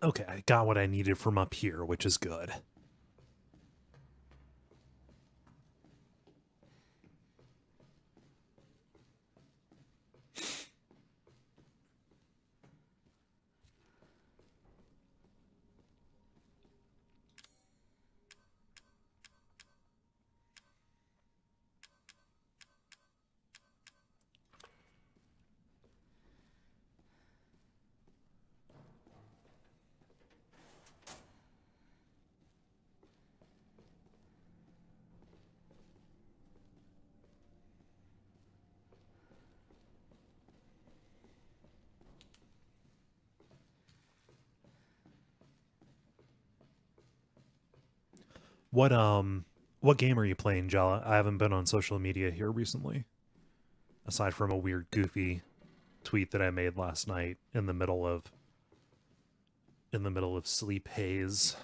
Okay, I got what I needed from up here, which is good. What game are you playing, Jala? I haven't been on social media here recently. Aside from a weird goofy tweet that I made last night in the middle of sleep haze.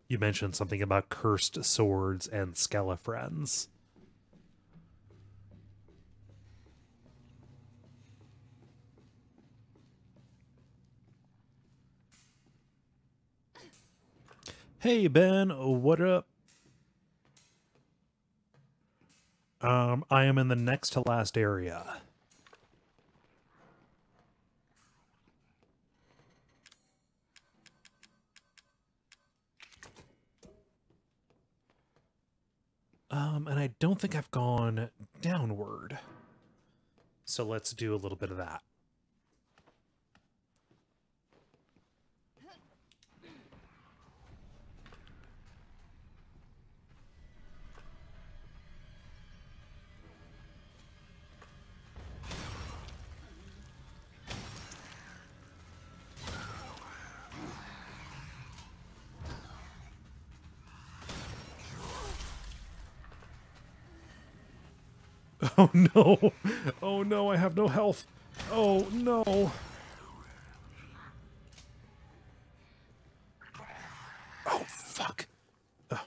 You mentioned something about cursed swords and Skellefriends. Hey, Ben, what up? I am in the next to last area. And I don't think I've gone downward. So let's do a little bit of that. Oh no! Oh no, I have no health! Oh no! Oh fuck! Ugh.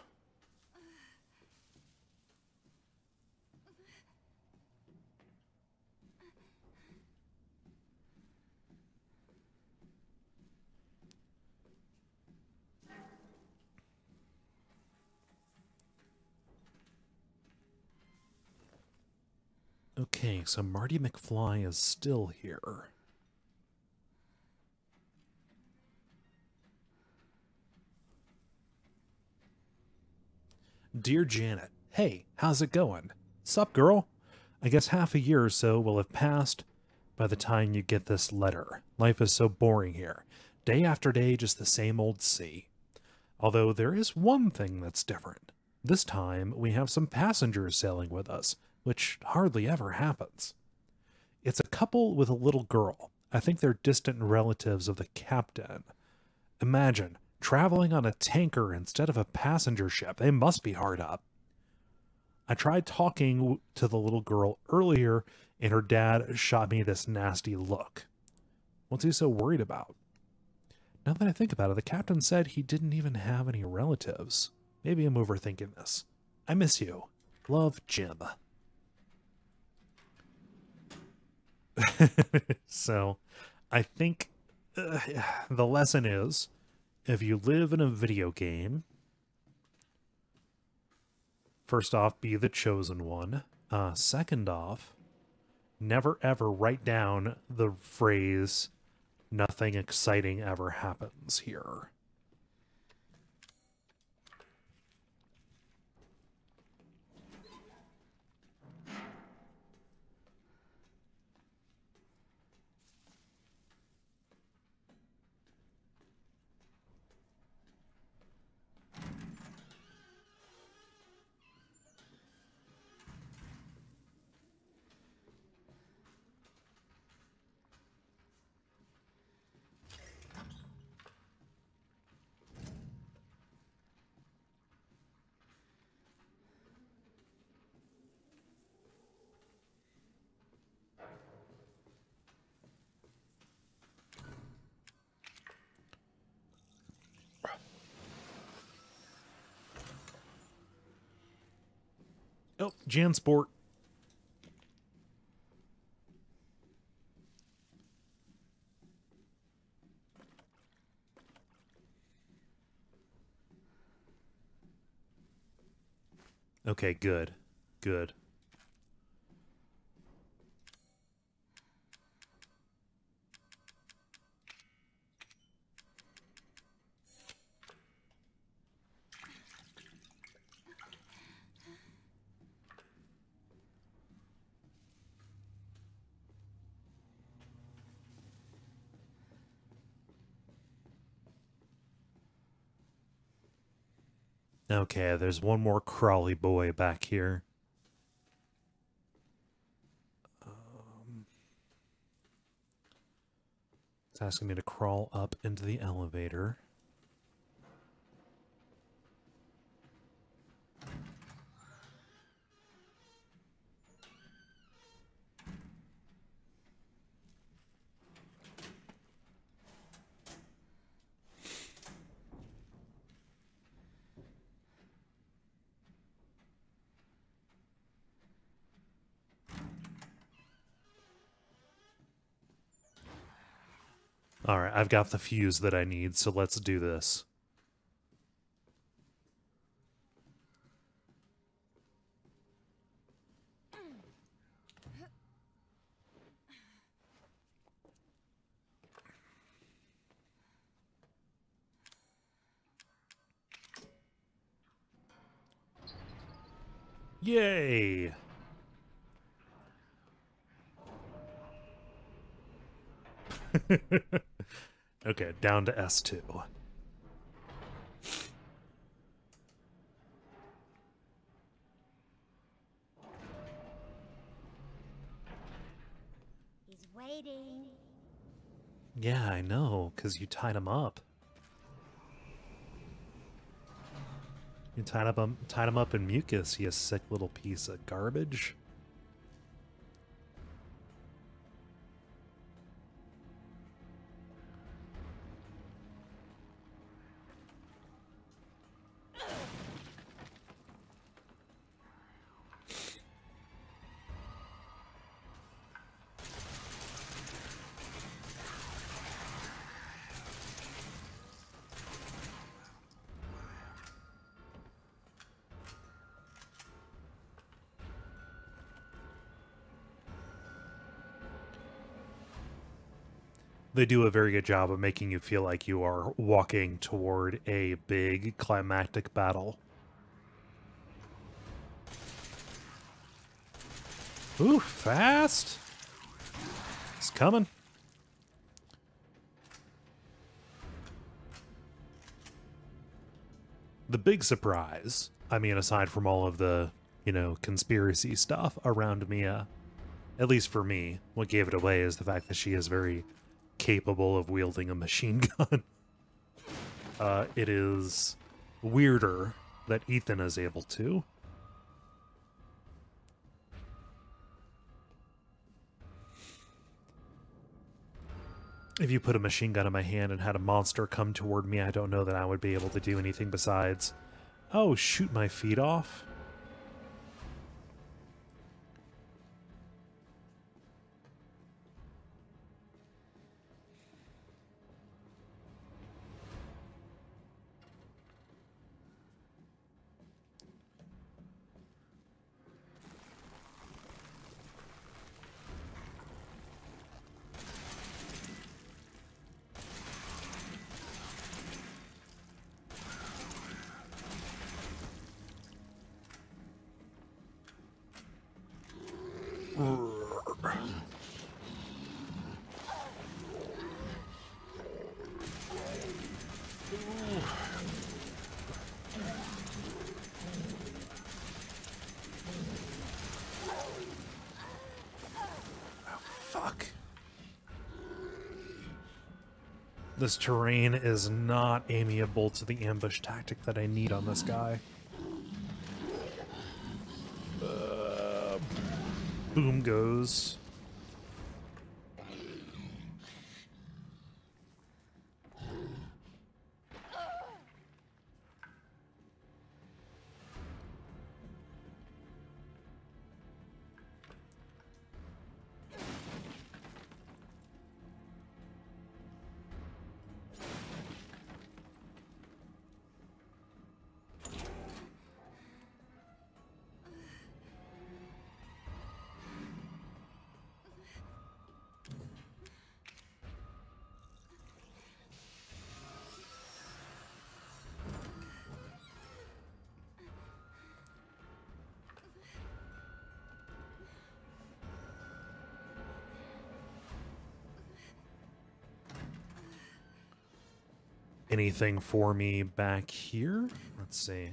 Okay, so Marty McFly is still here. Dear Janet, hey, how's it going? Sup, girl? I guess half a year or so will have passed by the time you get this letter. Life is so boring here. Day after day, just the same old sea. Although there is one thing that's different. This time, we have some passengers sailing with us. which hardly ever happens. It's a couple with a little girl. I think they're distant relatives of the captain. Imagine traveling on a tanker instead of a passenger ship. They must be hard up. I tried talking to the little girl earlier, and her dad shot me this nasty look. What's he so worried about? Now that I think about it, the captain said he didn't even have any relatives. Maybe I'm overthinking this. I miss you. Love, Jim. So, I think the lesson is, if you live in a video game, first off, be the chosen one. Second off, never ever write down the phrase, "Nothing exciting ever happens here." Oh, Jansport. Okay, good. Good. Okay, there's one more crawly boy back here. It's asking me to crawl up into the elevator. Alright, I've got the fuse that I need, so let's do this. Yay! Okay, down to S2. He's waiting. Yeah, I know, because you tied him up. You tied him up in mucus, you sick little piece of garbage. They do a very good job of making you feel like you are walking toward a big climactic battle. Ooh, fast! It's coming. The big surprise, I mean, aside from all of the, you know, conspiracy stuff around Mia. At least for me, what gave it away is the fact that she is very capable of wielding a machine gun. It is weirder that Ethan is able to. If you put a machine gun in my hand and had a monster come toward me, I don't know that I would be able to do anything besides, oh, shoot my feet off. Fuck. This terrain is not amiable to the ambush tactic that I need on this guy. Boom goes. Anything for me back here? Let's see.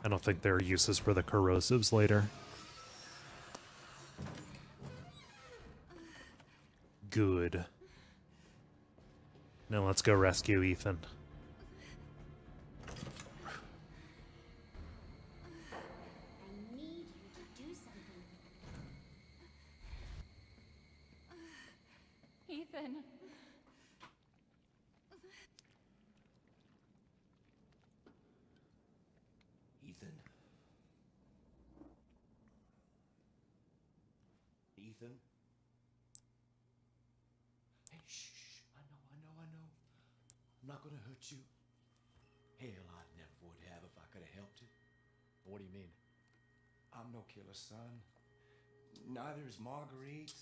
I don't think there are uses for the corrosives later. Good. Now let's go rescue Ethan. I need you to do something. Ethan. Ethan? Ethan? Hey, shh. I know. I'm not gonna hurt you. Hell, I never would have if I could have helped you. What do you mean? I'm no killer, son. Neither is Marguerite,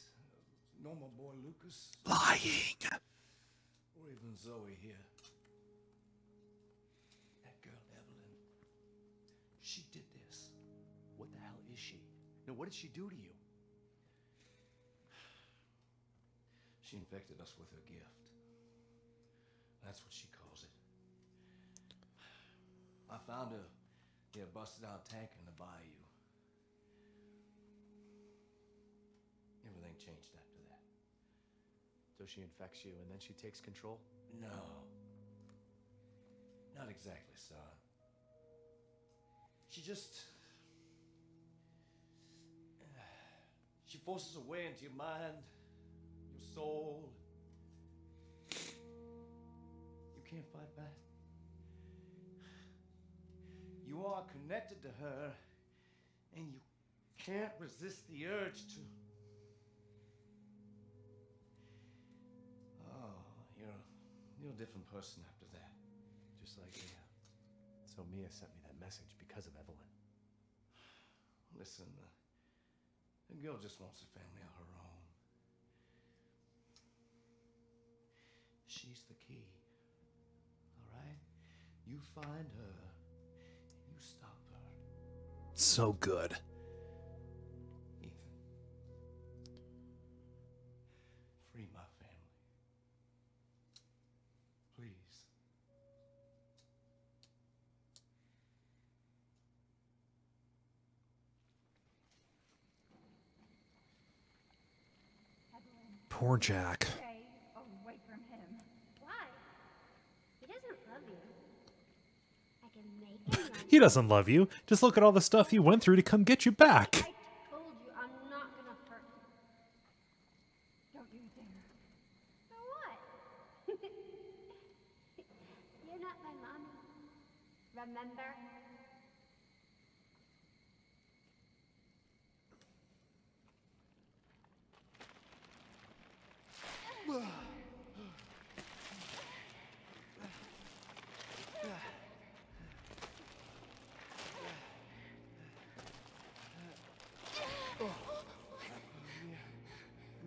nor my boy Lucas, Lying. or even Zoe here. That girl, Evelyn, she did this. What the hell is she? No, what did she do to you? She infected us with her gift. That's what she calls it. I found her near a busted out tanker in the bayou. Everything changed after that. So she infects you and then she takes control? No. Not exactly, son. She just... She forces her way into your mind, your soul. You can't fight back. You are connected to her, and you can't resist the urge to... Oh, you're a different person after that. Just like Mia. So Mia sent me that message because of Evelyn. Listen, the girl just wants a family of her own. She's the key. All right? You find her, and you stop her. So good. Ethan. Free my family. Please. Poor Jack. Stay away from him. Why? He doesn't love you. I can make him love He doesn't love you. Just look at all the stuff he went through to come get you back. I told you I'm not gonna hurt him. Don't you dare. So what? You're not my mommy. Remember?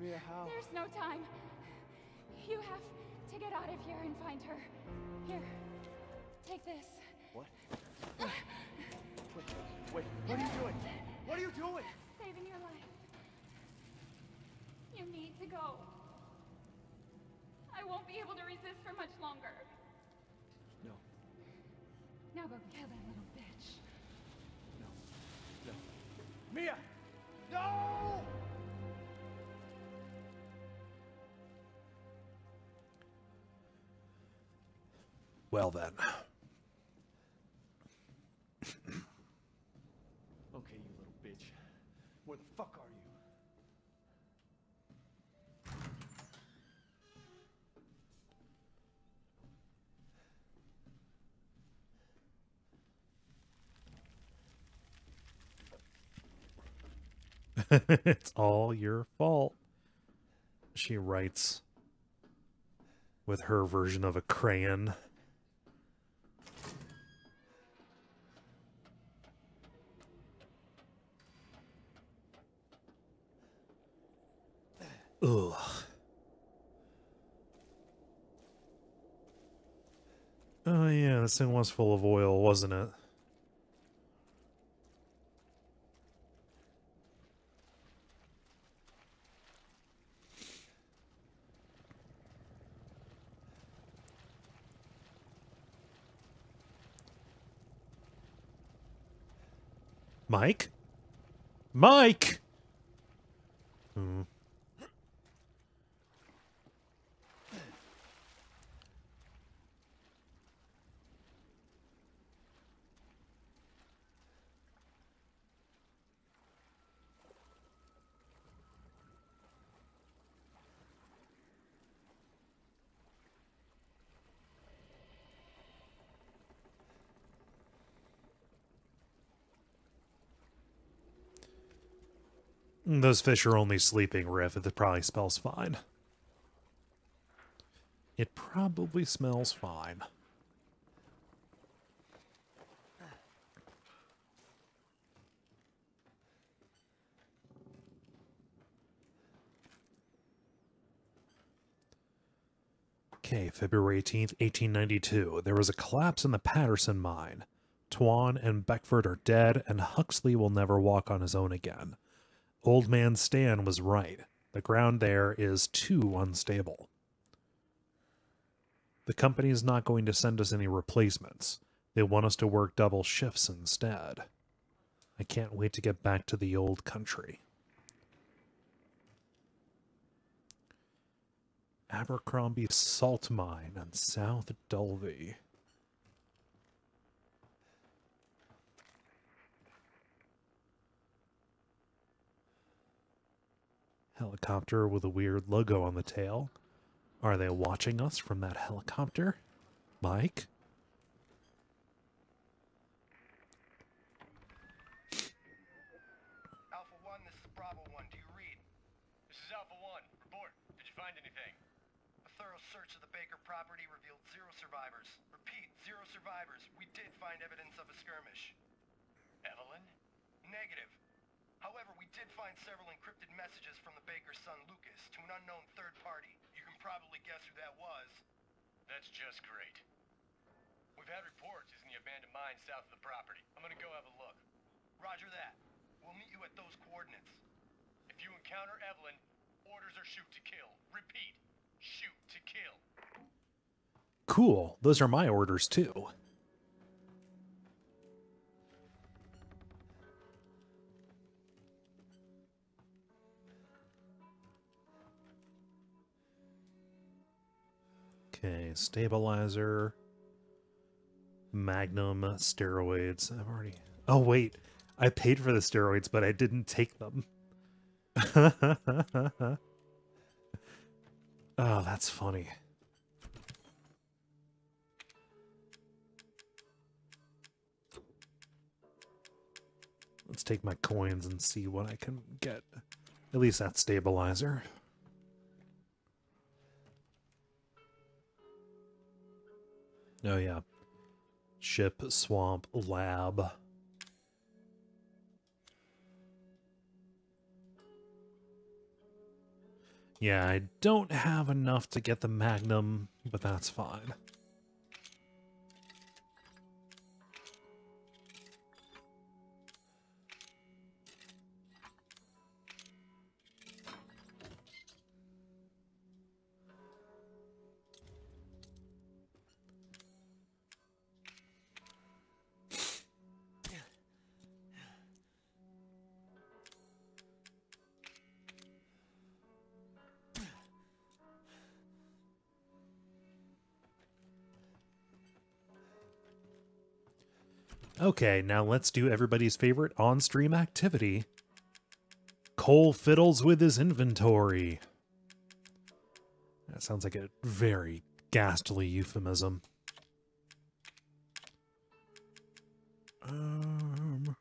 Mia, how? There's no time. You have to get out of here and find her. Here, take this. What? Wait, what are you doing? What are you doing? Saving your life. You need to go. I won't be able to resist for much longer. No, Now go kill that little bitch. no. Mia! No! Well then. Okay, you little bitch. Where the fuck are you? It's all your fault, she writes with her version of a crayon. Ugh. Oh yeah, this thing was full of oil, wasn't it? Mike? Mike! Hmm. Those fish are only sleeping, Riff. It probably smells fine. It probably smells fine. Okay, February 18th, 1892. There was a collapse in the Patterson mine. Tuan and Beckford are dead, and Huxley will never walk on his own again. Old man Stan was right. The ground there is too unstable. The company is not going to send us any replacements. They want us to work double shifts instead. I can't wait to get back to the old country. Abercrombie Salt Mine in South Dulvey. Helicopter with a weird logo on the tail. Are they watching us from that helicopter? Mike? Alpha 1, this is Bravo 1. Do you read? This is Alpha 1. Report. Did you find anything? A thorough search of the Baker property revealed 0 survivors. Repeat, 0 survivors. We did find evidence of a skirmish. Evelyn? Negative. However, we did find several encrypted messages from the Baker's son Lucas to an unknown third party. You can probably guess who that was. That's just great. We've had reports he's in the abandoned mine south of the property. I'm gonna go have a look. Roger that. We'll meet you at those coordinates. If you encounter Evelyn, orders are shoot to kill. Repeat, shoot to kill. Cool. Those are my orders too. Okay, stabilizer. Magnum steroids. I've already... Oh, wait. I paid for the steroids, but I didn't take them. Oh, that's funny. Let's take my coins and see what I can get. At least that stabilizer. Oh, yeah. Ship, swamp, lab. Yeah, I don't have enough to get the Magnum, but that's fine. Okay, now let's do everybody's favorite on-stream activity. Cole fiddles with his inventory. That sounds like a very ghastly euphemism. I'm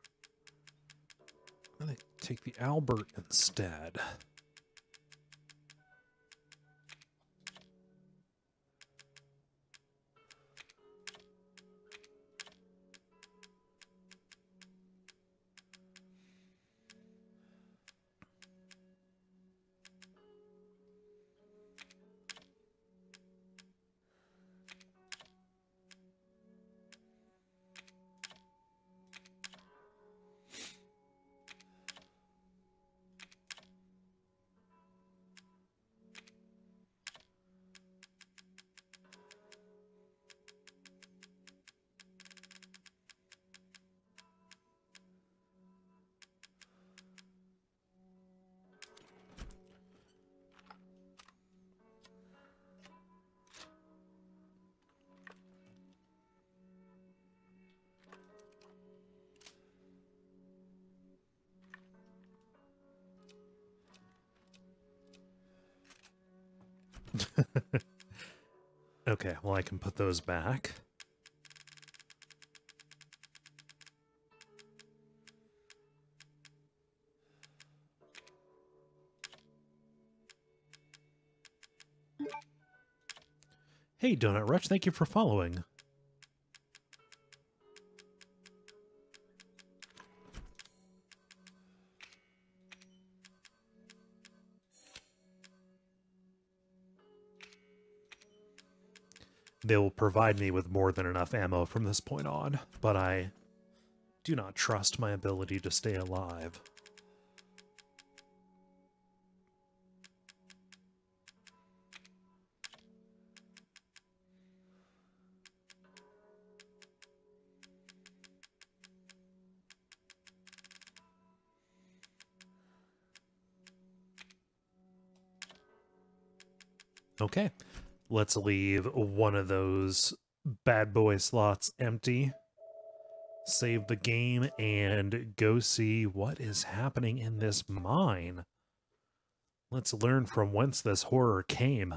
gonna take the Albert instead. Okay, well I can put those back. Hey, Donut Rush, thank you for following. They will provide me with more than enough ammo from this point on, but I do not trust my ability to stay alive. Okay, let's leave one of those bad boy slots empty. Save the game and go see what is happening in this mine. Let's learn from whence this horror came.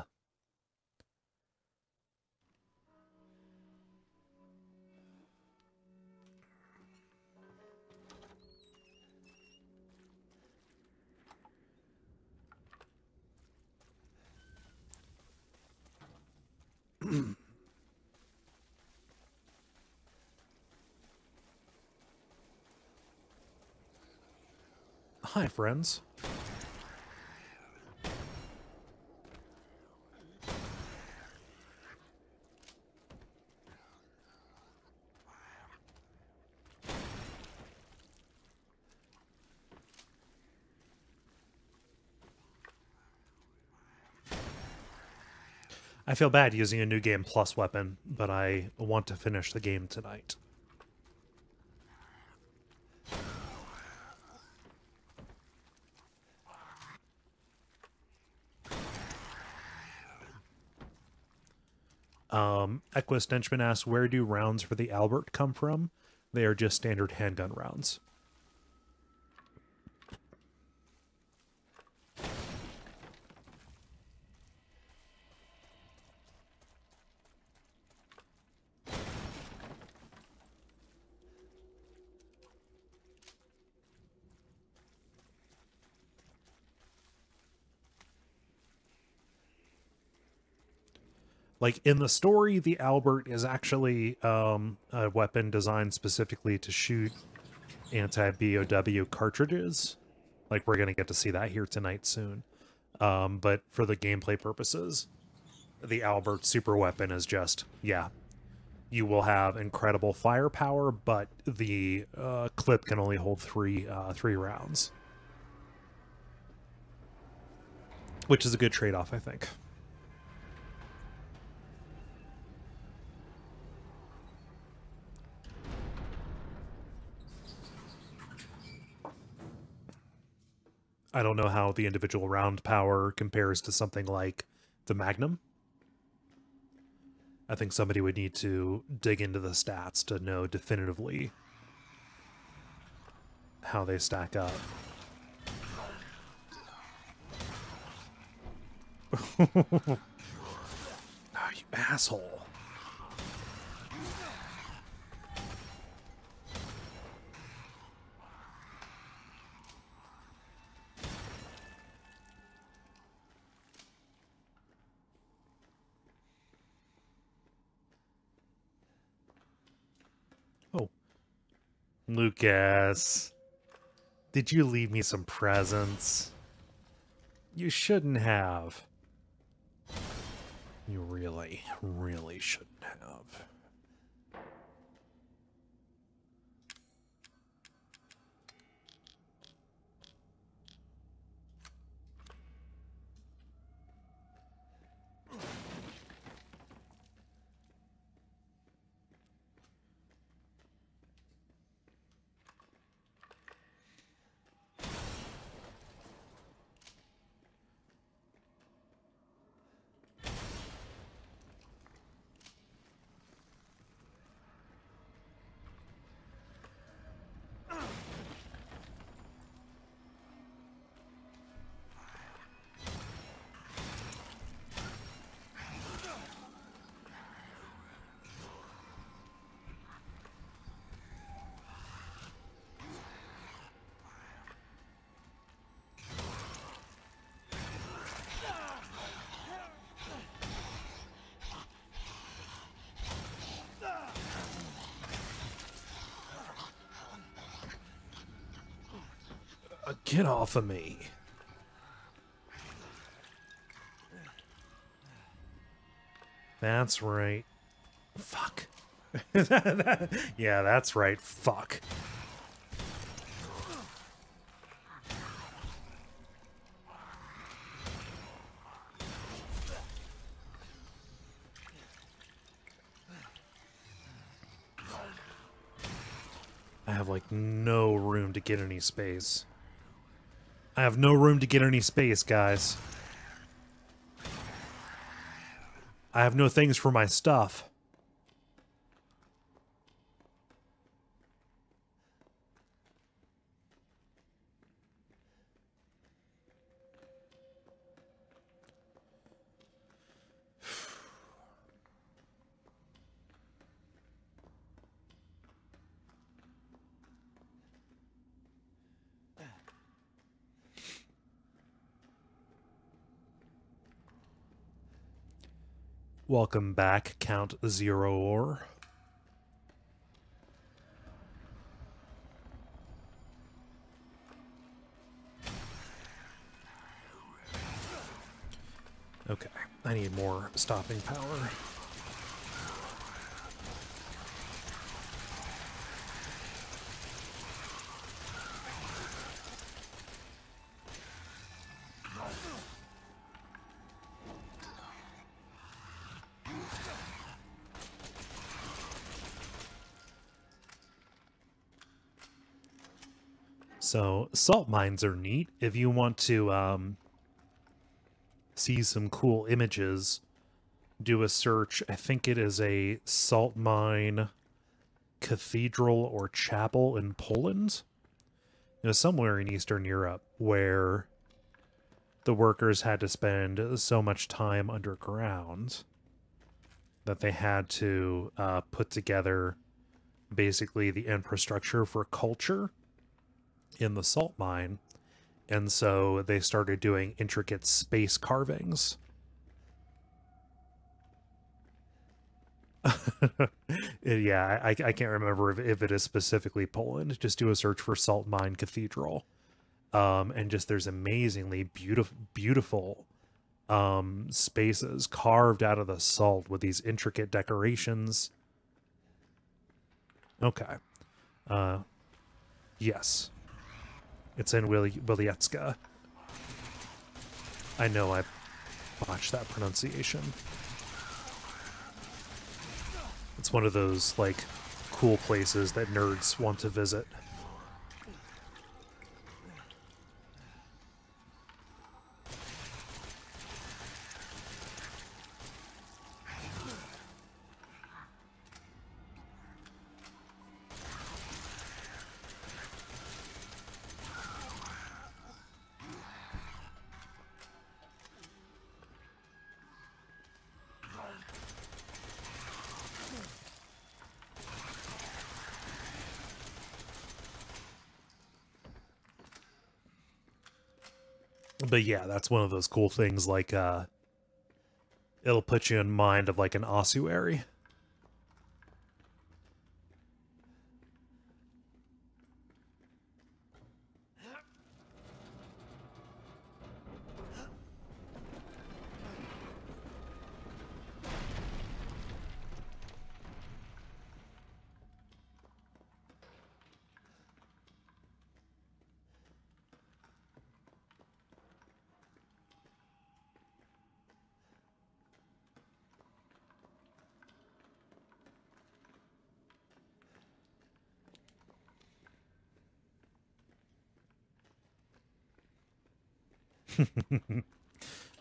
Hi, friends. I feel bad using a New Game Plus weapon, but I want to finish the game tonight. Equus Denchman asks, where do rounds for the Albert come from? They are just standard handgun rounds. Like, in the story, the Albert is actually a weapon designed specifically to shoot anti-BOW cartridges. Like, we're going to get to see that here tonight soon. But for the gameplay purposes, the Albert super weapon is just, yeah, you will have incredible firepower, but the clip can only hold three rounds. Which is a good trade-off, I think. I don't know how the individual round power compares to something like the Magnum. I think somebody would need to dig into the stats to know definitively how they stack up. Oh, you asshole. Oh. Lucas. Did you leave me some presents? You shouldn't have. You really, really shouldn't have. Get off of me. That's right. Fuck. Yeah, that's right. Fuck. I have, like, no room to get any space. I have no room to get any space, guys. I have no things for my stuff. Welcome back, Count Zero Or. Okay, I need more stopping power. So, salt mines are neat. If you want to see some cool images do a search. I think it is a salt mine cathedral or chapel in Poland. You know, somewhere in Eastern Europe where the workers had to spend so much time underground that they had to put together basically the infrastructure for culture in the salt mine. And so they started doing intricate space carvings. Yeah, I can't remember if it is specifically Poland. Just do a search for Salt Mine Cathedral. And just there's amazingly beautiful spaces carved out of the salt with these intricate decorations. Okay. Yes. It's in Wiliecka. I know I botched that pronunciation. It's one of those, like, cool places that nerds want to visit. But yeah, that's one of those cool things, like, it'll put you in mind of, like, an ossuary.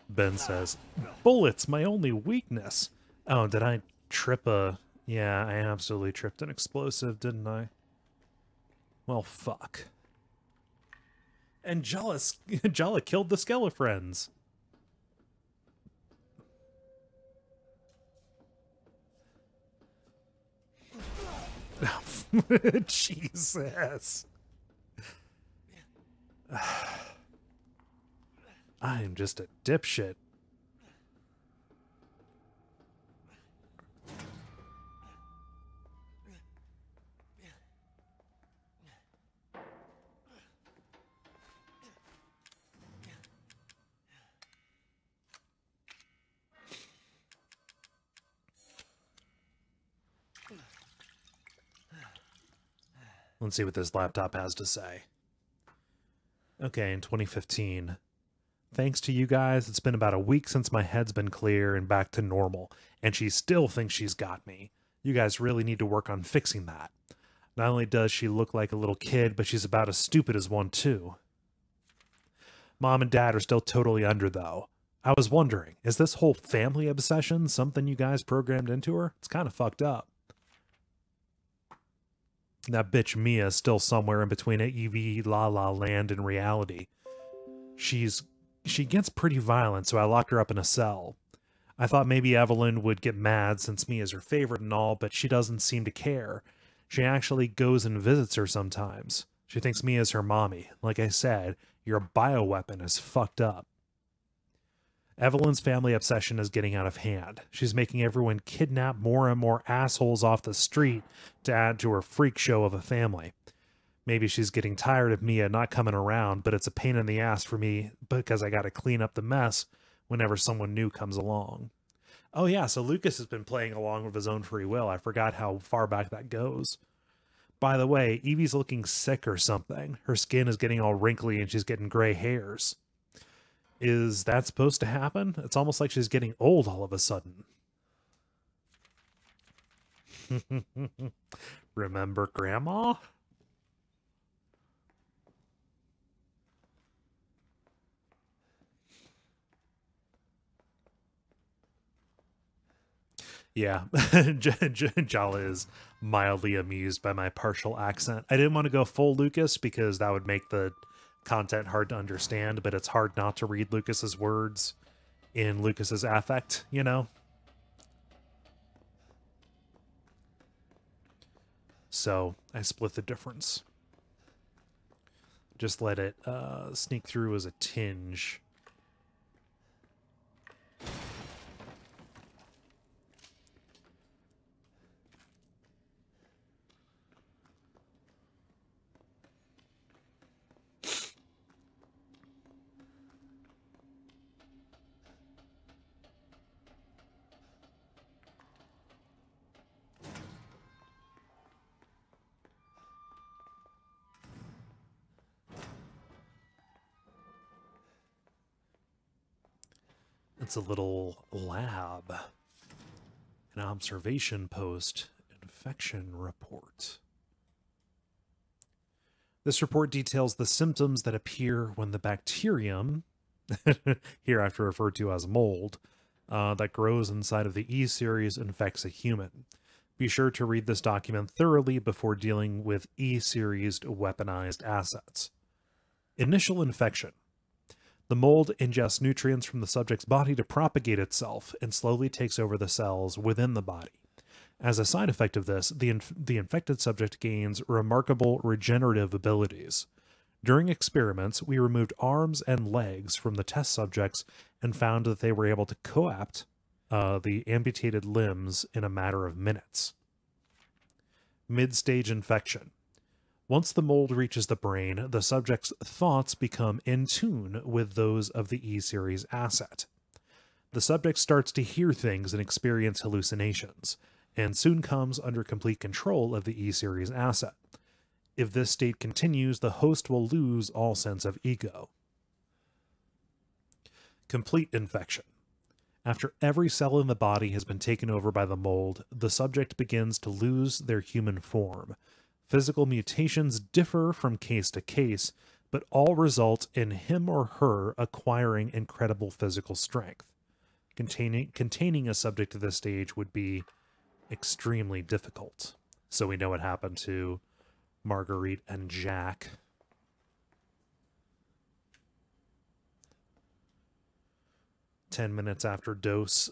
Ben says, "Bullets, my only weakness." Oh, did I trip a... Yeah, I absolutely tripped an explosive, didn't I? Well, fuck. And Jala killed the Skelefriends. Jesus. I am just a dipshit. Let's see what this laptop has to say. Okay, in 2015. Thanks to you guys, it's been about a week since my head's been clear and back to normal, and she still thinks she's got me. You guys really need to work on fixing that. Not only does she look like a little kid, but she's about as stupid as one too. Mom and Dad are still totally under, though. I was wondering, is this whole family obsession something you guys programmed into her? It's kind of fucked up. That bitch Mia is still somewhere in between EV La La Land and reality. She gets pretty violent, so I locked her up in a cell. I thought maybe Evelyn would get mad since Mia's her favorite and all, but she doesn't seem to care. She actually goes and visits her sometimes. She thinks Mia's her mommy. Like I said, your bioweapon is fucked up. Evelyn's family obsession is getting out of hand. She's making everyone kidnap more and more assholes off the street to add to her freak show of a family. Maybe she's getting tired of Mia not coming around, but it's a pain in the ass for me because I gotta clean up the mess whenever someone new comes along. Oh yeah, so Lucas has been playing along with his own free will. I forgot how far back that goes. By the way, Evie's looking sick or something. Her skin is getting all wrinkly and she's getting gray hairs. Is that supposed to happen? It's almost like she's getting old all of a sudden. Remember Grandma? Yeah, Jala is mildly amused by my partial accent. I didn't want to go full Lucas because that would make the content hard to understand, but it's hard not to read Lucas's words in Lucas's affect, you know? So I split the difference. Just let it sneak through as a tinge. It's a little lab. An observation post. Infection report. This report details the symptoms that appear when the bacterium, hereafter referred to as mold, that grows inside of the E-Series infects a human. Be sure to read this document thoroughly before dealing with E-Series weaponized assets. Initial infection. The mold ingests nutrients from the subject's body to propagate itself and slowly takes over the cells within the body. As a side effect of this, the infected subject gains remarkable regenerative abilities. During experiments, we removed arms and legs from the test subjects and found that they were able to coapt the amputated limbs in a matter of minutes. Mid-stage infection. Once the mold reaches the brain, the subject's thoughts become in tune with those of the E-Series asset. The subject starts to hear things and experience hallucinations, and soon comes under complete control of the E-Series asset. If this state continues, the host will lose all sense of ego. Complete infection. After every cell in the body has been taken over by the mold, the subject begins to lose their human form. Physical mutations differ from case to case, but all result in him or her acquiring incredible physical strength. Containing a subject to this stage would be extremely difficult. So we know what happened to Marguerite and Jack. "10 minutes after dose,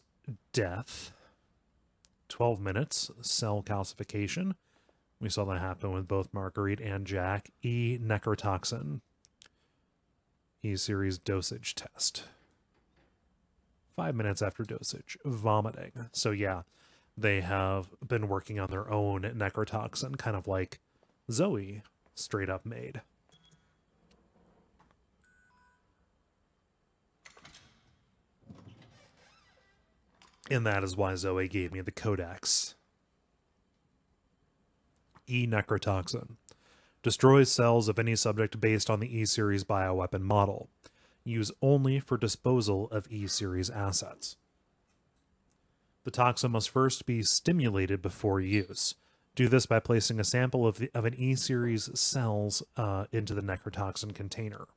death. 12 minutes, cell calcification." We saw that happen with both Marguerite and Jack. E. Necrotoxin. E-Series dosage test. 5 minutes after dosage. Vomiting. So yeah, they have been working on their own necrotoxin, kind of like Zoe straight up made. And that is why Zoe gave me the codex. E-Necrotoxin. Destroys cells of any subject based on the E-Series bioweapon model. Use only for disposal of E-Series assets. The toxin must first be stimulated before use. Do this by placing a sample of an E-Series cells into the necrotoxin container.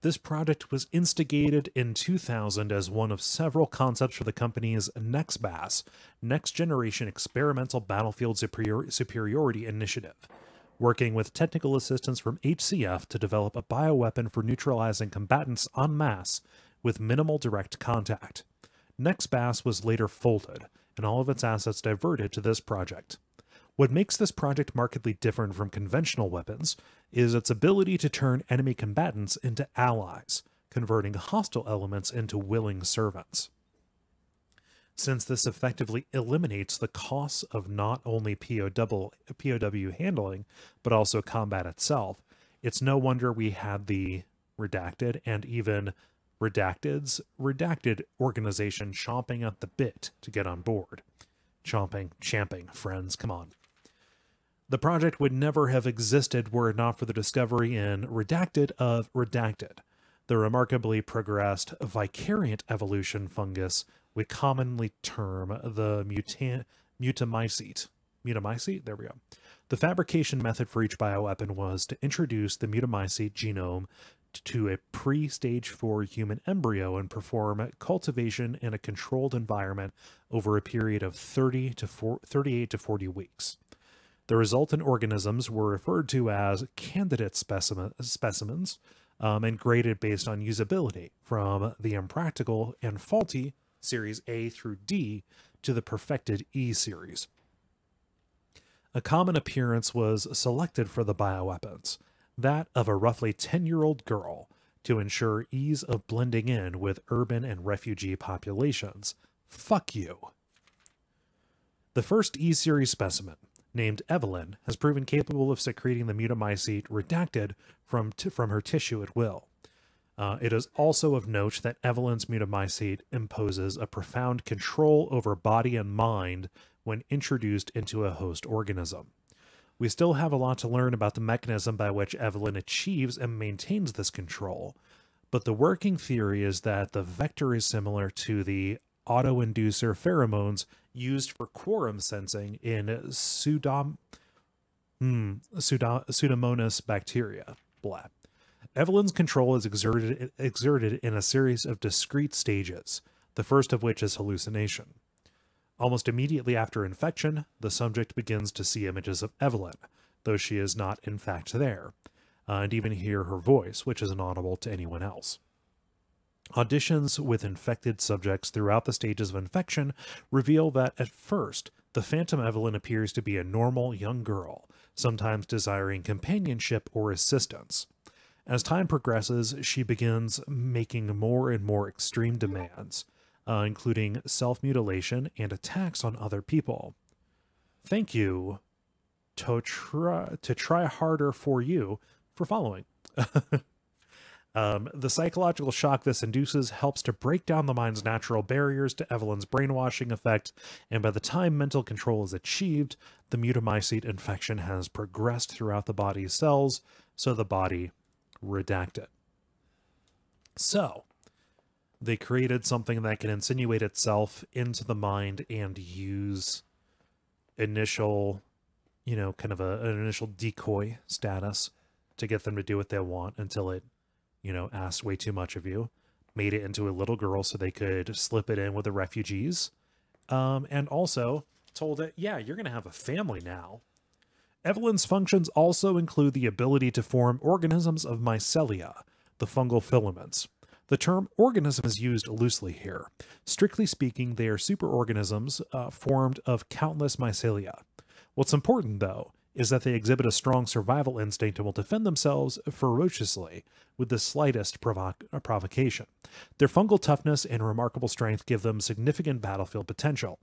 This project was instigated in 2000 as one of several concepts for the company's NextBAS, Next Generation Experimental Battlefield Superiority Initiative, working with technical assistance from HCF to develop a bioweapon for neutralizing combatants en masse with minimal direct contact. NextBAS was later folded, and all of its assets diverted to this project. What makes this project markedly different from conventional weapons is its ability to turn enemy combatants into allies, converting hostile elements into willing servants. Since this effectively eliminates the costs of not only POW handling, but also combat itself, It's no wonder we had the Redacted and even Redacted's redacted organization chomping at the bit to get on board. Champing, friends, come on. The project would never have existed were it not for the discovery in Redacted of Redacted, the remarkably progressed vicariant evolution fungus we commonly term the mutamycete. Mutamycete? There we go. The fabrication method for each bioweapon was to introduce the mutamycete genome to a pre-stage 4 human embryo and perform cultivation in a controlled environment over a period of 38 to 40 weeks. The resultant organisms were referred to as candidate specimens and graded based on usability, from the impractical and faulty series A through D to the perfected E series. A common appearance was selected for the bioweapons, that of a roughly 10-year-old girl, to ensure ease of blending in with urban and refugee populations. Fuck you. The first E-series specimen, named Evelyn, has proven capable of secreting the mutamycete Redacted from her tissue at will. It is also of note that Evelyn's mutamycete imposes a profound control over body and mind when introduced into a host organism. We still have a lot to learn about the mechanism by which Evelyn achieves and maintains this control, but the working theory is that the vector is similar to the autoinducer pheromones used for quorum sensing in Pseudomonas bacteria. Blah. Evelyn's control is exerted in a series of discrete stages, the first of which is hallucination. Almost immediately after infection, the subject begins to see images of Evelyn, though she is not in fact there, and even hear her voice, which is inaudible to anyone else. Auditions with infected subjects throughout the stages of infection reveal that at first, the Phantom Evelyn appears to be a normal young girl, sometimes desiring companionship or assistance. As time progresses, she begins making more and more extreme demands, including self-mutilation and attacks on other people. Thank you to try harder for you for following. The psychological shock this induces helps to break down the mind's natural barriers to Evelyn's brainwashing effect, and by the time mental control is achieved, the mutamycete infection has progressed throughout the body's cells, so the body redacted. So, they created something that can insinuate itself into the mind and use initial, kind of an initial decoy status to get them to do what they want until it, asked way too much of you, made it into a little girl so they could slip it in with the refugees, and also told it, yeah, you're going to have a family now. Evelyn's functions also include the ability to form organisms of mycelia, the fungal filaments. The term organism is used loosely here. Strictly speaking, they are superorganisms formed of countless mycelia. What's important, though, is that they exhibit a strong survival instinct and will defend themselves ferociously with the slightest provocation. Their fungal toughness and remarkable strength give them significant battlefield potential.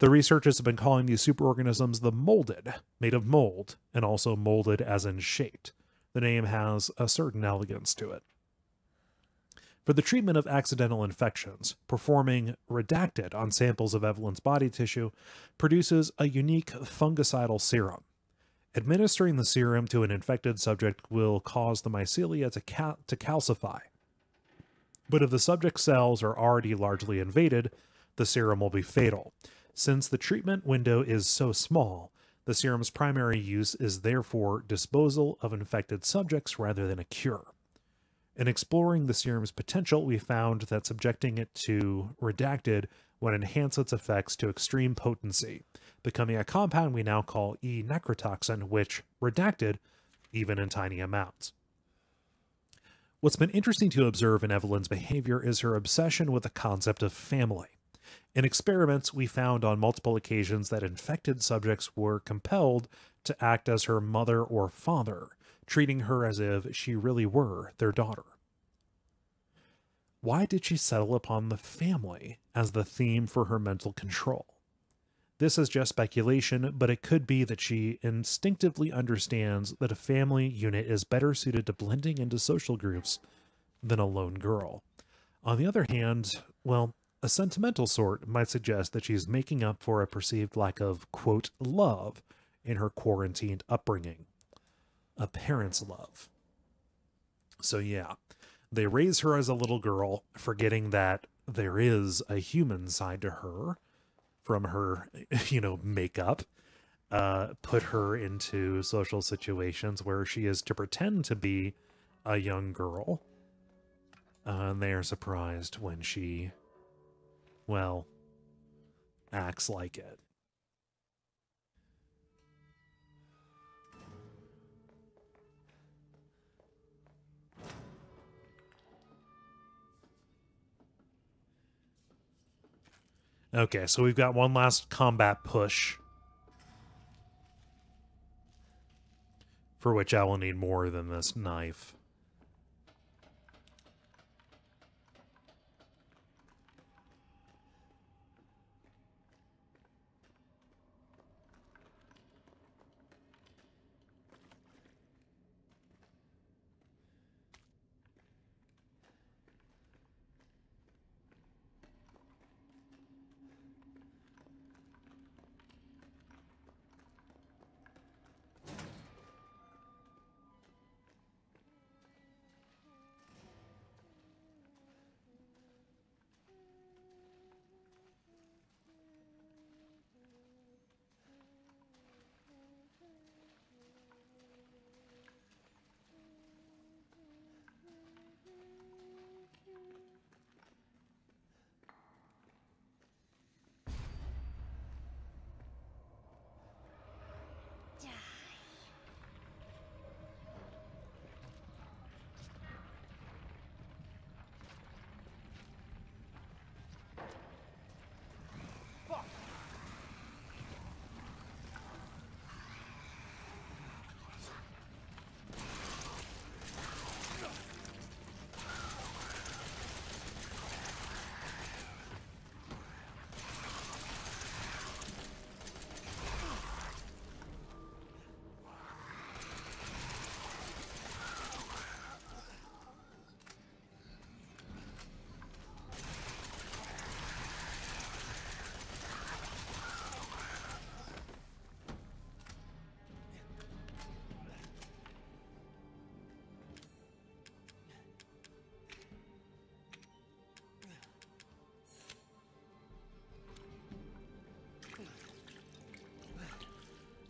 The researchers have been calling these superorganisms the molded, made of mold, and also molded as in shaped. The name has a certain elegance to it. For the treatment of accidental infections, performing Redacted on samples of Evelyn's body tissue produces a unique fungicidal serum. Administering the serum to an infected subject will cause the mycelia to calcify. But if the subject's cells are already largely invaded, the serum will be fatal. Since the treatment window is so small, the serum's primary use is therefore disposal of infected subjects rather than a cure. In exploring the serum's potential, we found that subjecting it to Redacted would enhance its effects to extreme potency, becoming a compound we now call E-necrotoxin, which Redacted even in tiny amounts. What's been interesting to observe in Evelyn's behavior is her obsession with the concept of family. In experiments, we found on multiple occasions that infected subjects were compelled to act as her mother or father, treating her as if she really were their daughter. Why did she settle upon the family as the theme for her mental control? This is just speculation, but it could be that she instinctively understands that a family unit is better suited to blending into social groups than a lone girl. On the other hand, well, a sentimental sort might suggest that she's making up for a perceived lack of, quote, love in her quarantined upbringing. A parent's love. So yeah, they raise her as a little girl, forgetting that there is a human side to her from her, makeup. Put her into social situations where she is to pretend to be a young girl. And they are surprised when she, well, acts like it. Okay, so we've got one last combat push, for which I will need more than this knife.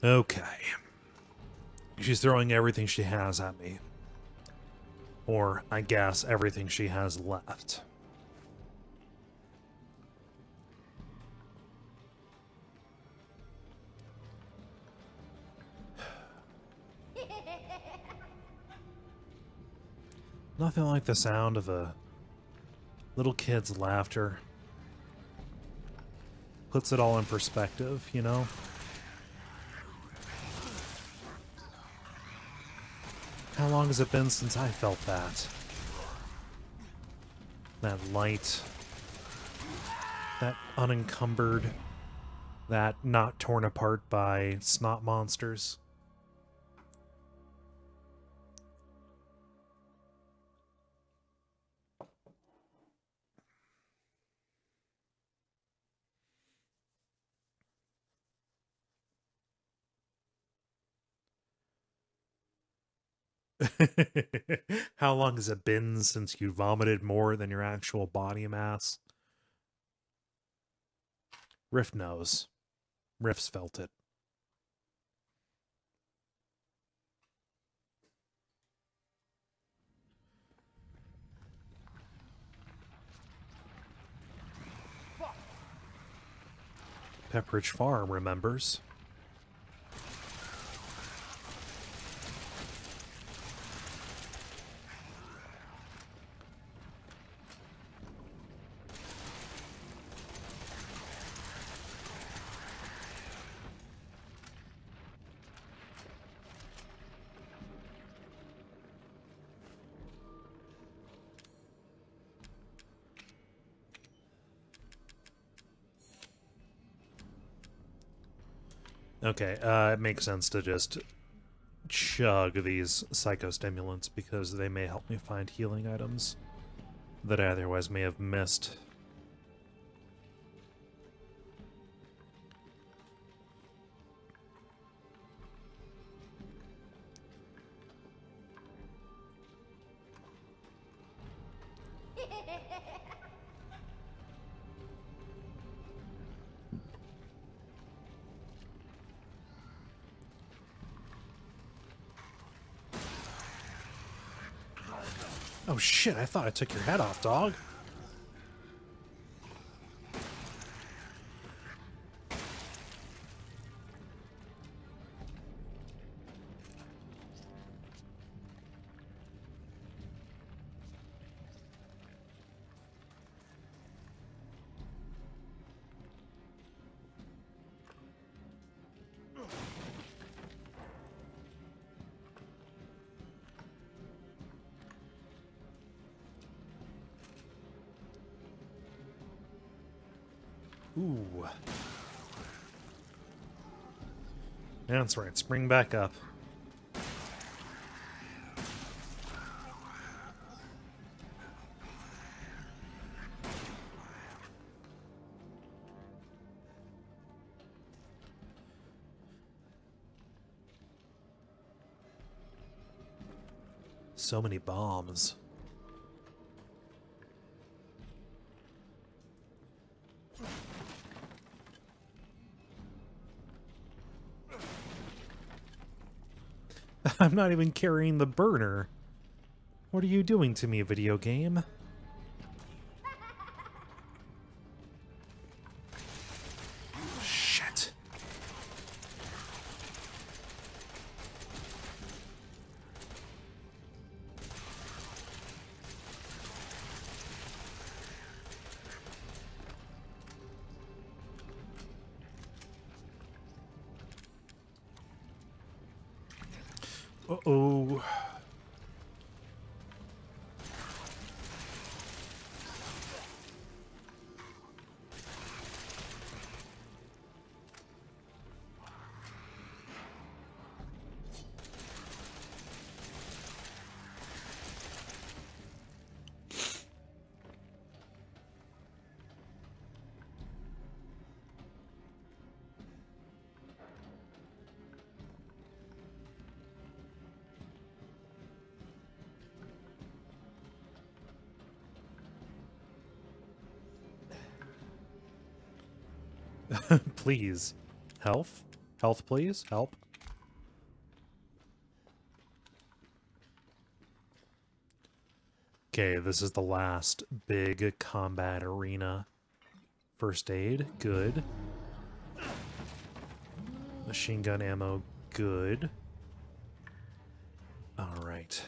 Okay. She's throwing everything she has at me. Or, I guess, everything she has left. Nothing like the sound of a little kid's laughter. Puts it all in perspective, you know? How long has it been since I felt that? That light. That unencumbered. That not torn apart by snot monsters. How long has it been since you vomited more than your actual body mass? Riff knows. Riff's felt it. Pepperidge Farm remembers. Okay, it makes sense to just chug these psychostimulants because they may help me find healing items that I otherwise may have missed. Oh shit, I thought I took your head off, dog. Ooh. That's right, spring back up. So many bombs. I'm not even carrying the burner. What are you doing to me, video game? Shit. Uh-oh. Please. Health? Health, please. Help. Okay, this is the last big combat arena. First aid, good. Machine gun ammo, good. Alright.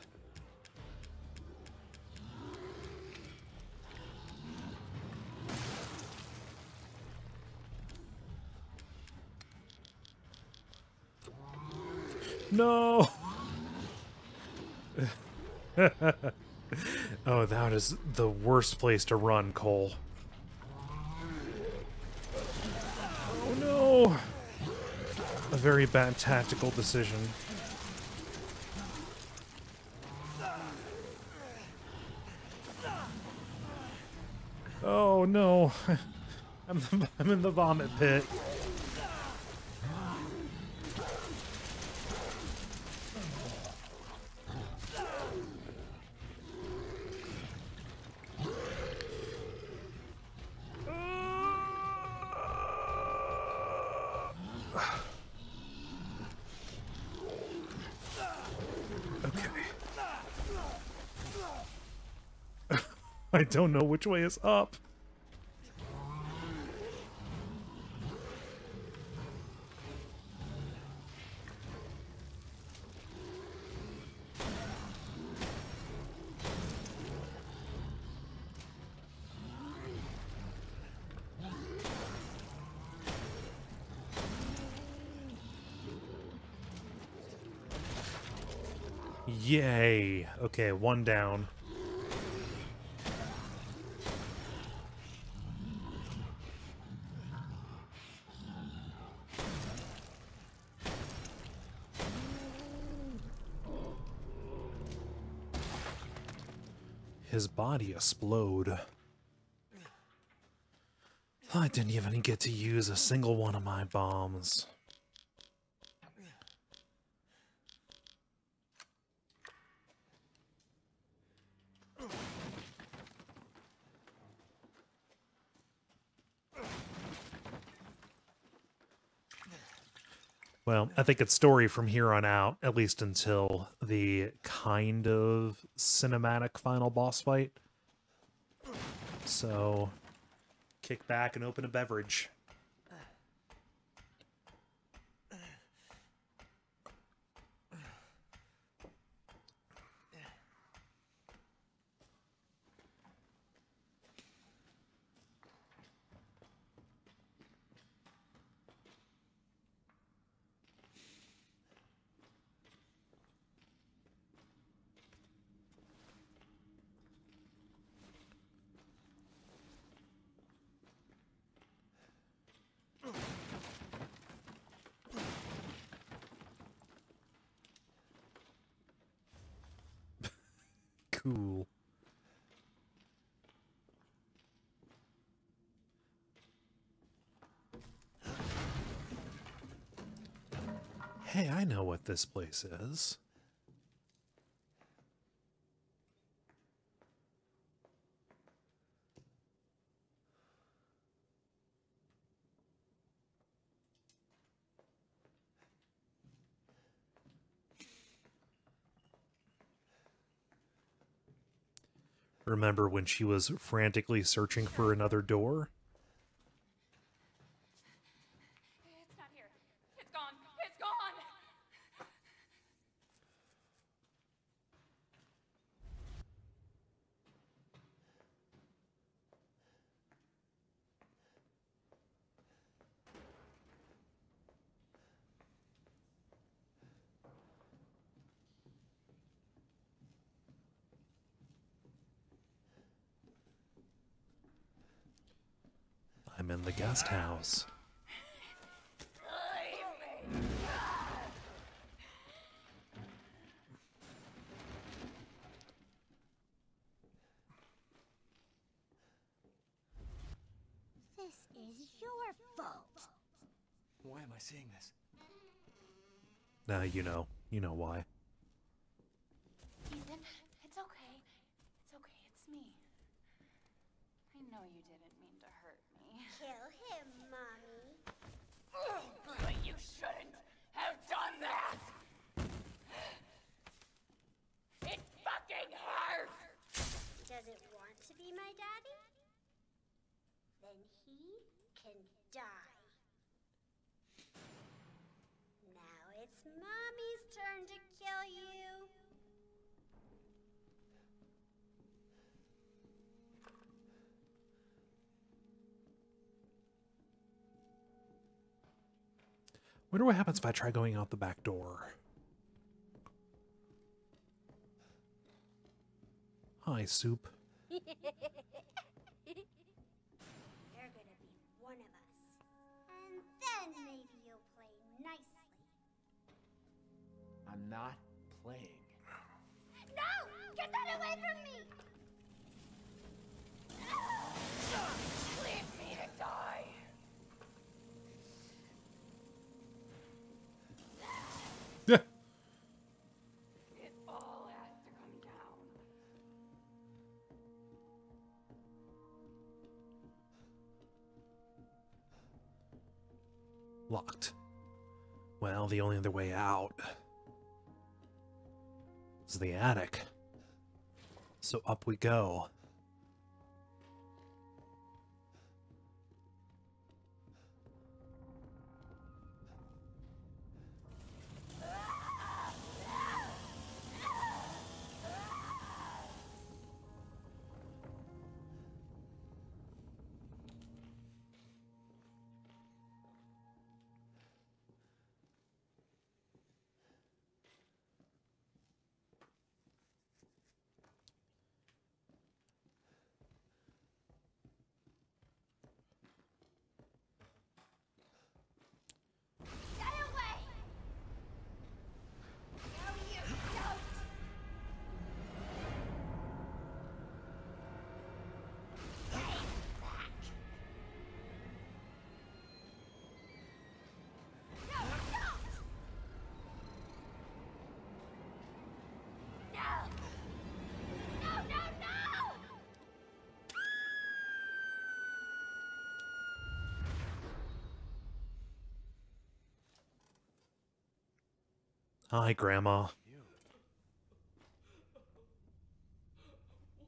No! Oh, that is the worst place to run, Cole. Oh no! A very bad tactical decision. Oh no! I'm in the vomit pit. I don't know which way is up. Yay. Okay, one down. his body explode. I didn't even get to use a single one of my bombs. Well, I think it's story from here on out, at least until the kind of cinematic final boss fight. So, kick back and open a beverage. Cool. Hey, I know what this place is. Remember when she was frantically searching for another door? It's not here. It's gone. It's gone. I'm in the guest house. This is your fault. Why am I seeing this? Nah, you know why. Ethan, it's okay. It's okay. It's me. I know you didn't mean to hurt me. Kill him, Mommy. But you shouldn't have done that! It fucking hurts! Does it want to be my daddy? Then he can die. Now it's Mommy's turn to kill you. Wonder what happens if I try going out the back door. Hi, Soup. You're gonna be one of us. And then maybe you'll play nicely. I'm not playing. No! Get that away from me! Leave me to die! Yeah. It all has to come down. Locked. Well, the only other way out is the attic. So up we go. Hi, Grandma. You.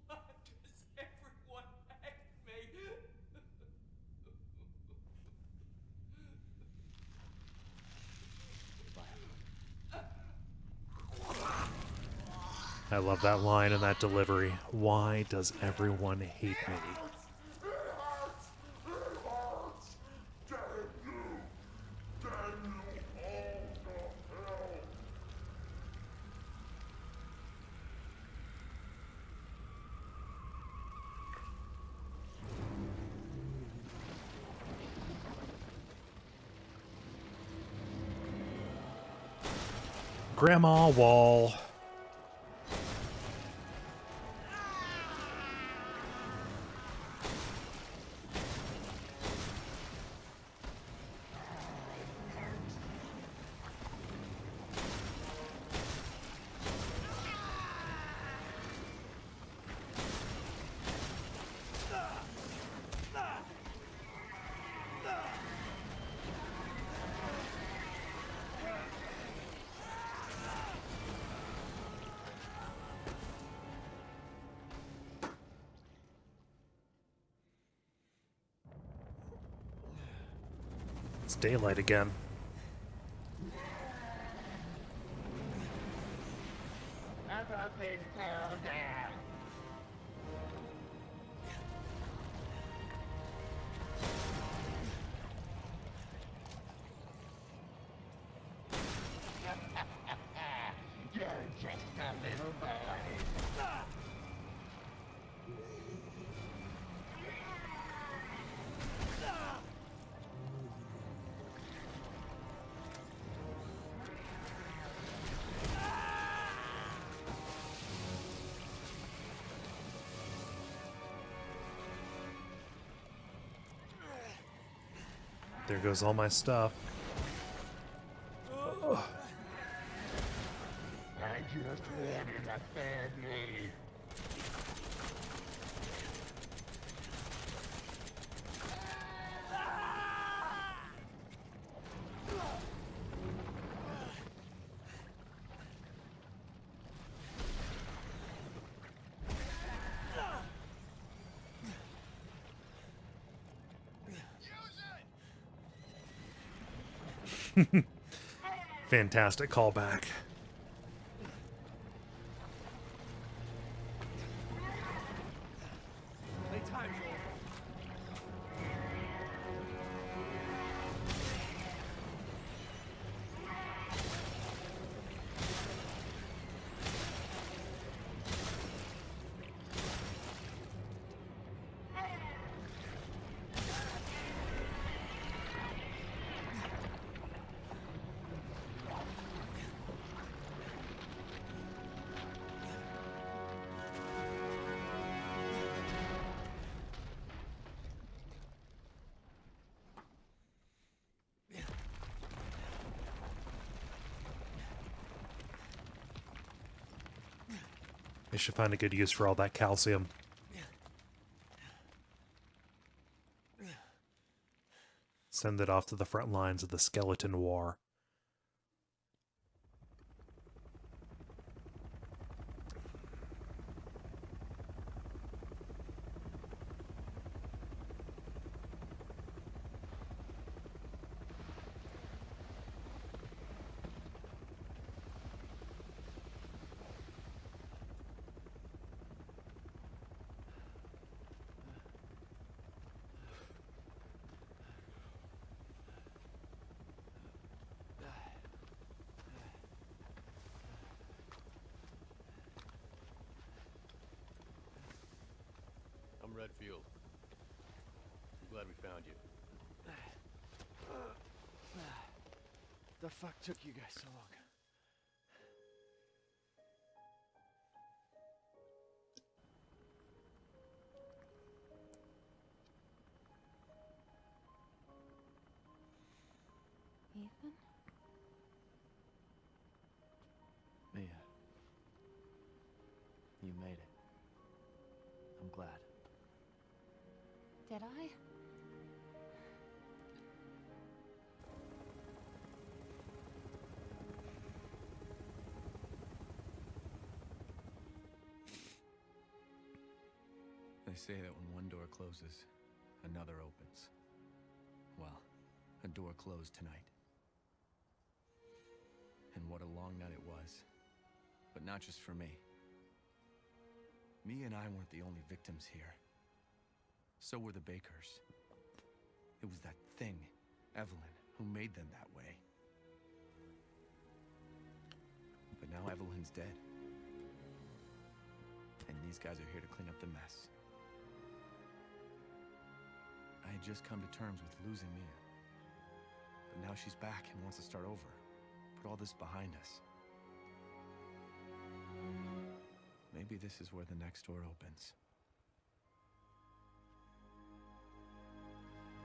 Why does everyone hate me? I love that line and that delivery. Why does everyone hate me? Grandma Wall. It's daylight again. There goes all my stuff. I just wanted a family. Fantastic callback. Playtime, Joel. They should find a good use for all that calcium. Send it off to the front lines of the skeleton war. I'm Redfield. I'm glad we found you. The fuck took you guys so long? Ethan? Mia. You made it. I'm glad. Did I? They say that when one door closes, another opens. Well, a door closed tonight. And what a long night it was. But not just for me. Me and I weren't the only victims here. So were the Bakers. It was that thing, Evelyn, who made them that way. But now Evelyn's dead. And these guys are here to clean up the mess. I had just come to terms with losing Mia. But now she's back and wants to start over. Put all this behind us. Maybe this is where the next door opens.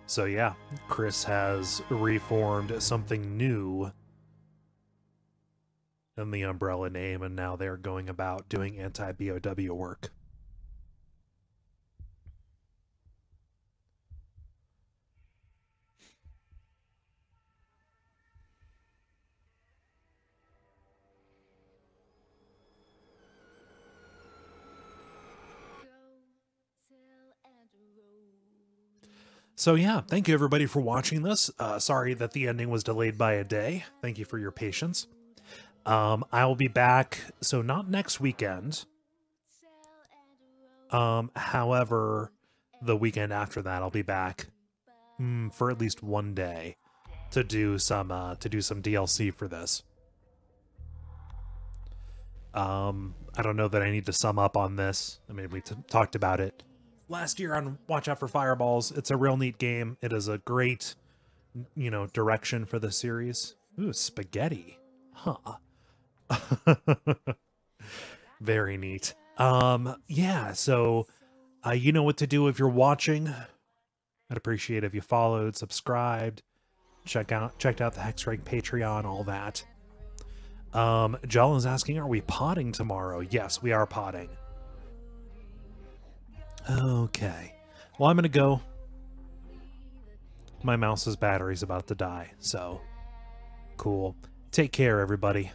So yeah, Chris has reformed something new in the Umbrella name, and now they're going about doing anti-BOW work. So yeah, thank you everybody for watching this. Sorry that the ending was delayed by a day. Thank you for your patience. I will be back, so not next weekend. However, the weekend after that, I'll be back for at least one day to do some DLC for this. I don't know that I need to sum up on this. I mean, we talked about it last year on Watch Out for Fireballs. It's a real neat game. It is a great, you know, direction for the series. Ooh, spaghetti. Huh. Very neat. Yeah, so you know what to do if you're watching. I'd appreciate if you followed, subscribed, checked out the Hexrank Patreon, all that. Jell is asking, are we potting tomorrow? Yes, we are potting. Okay. Well, I'm gonna go. My mouse's battery's about to die, so cool. Take care, everybody.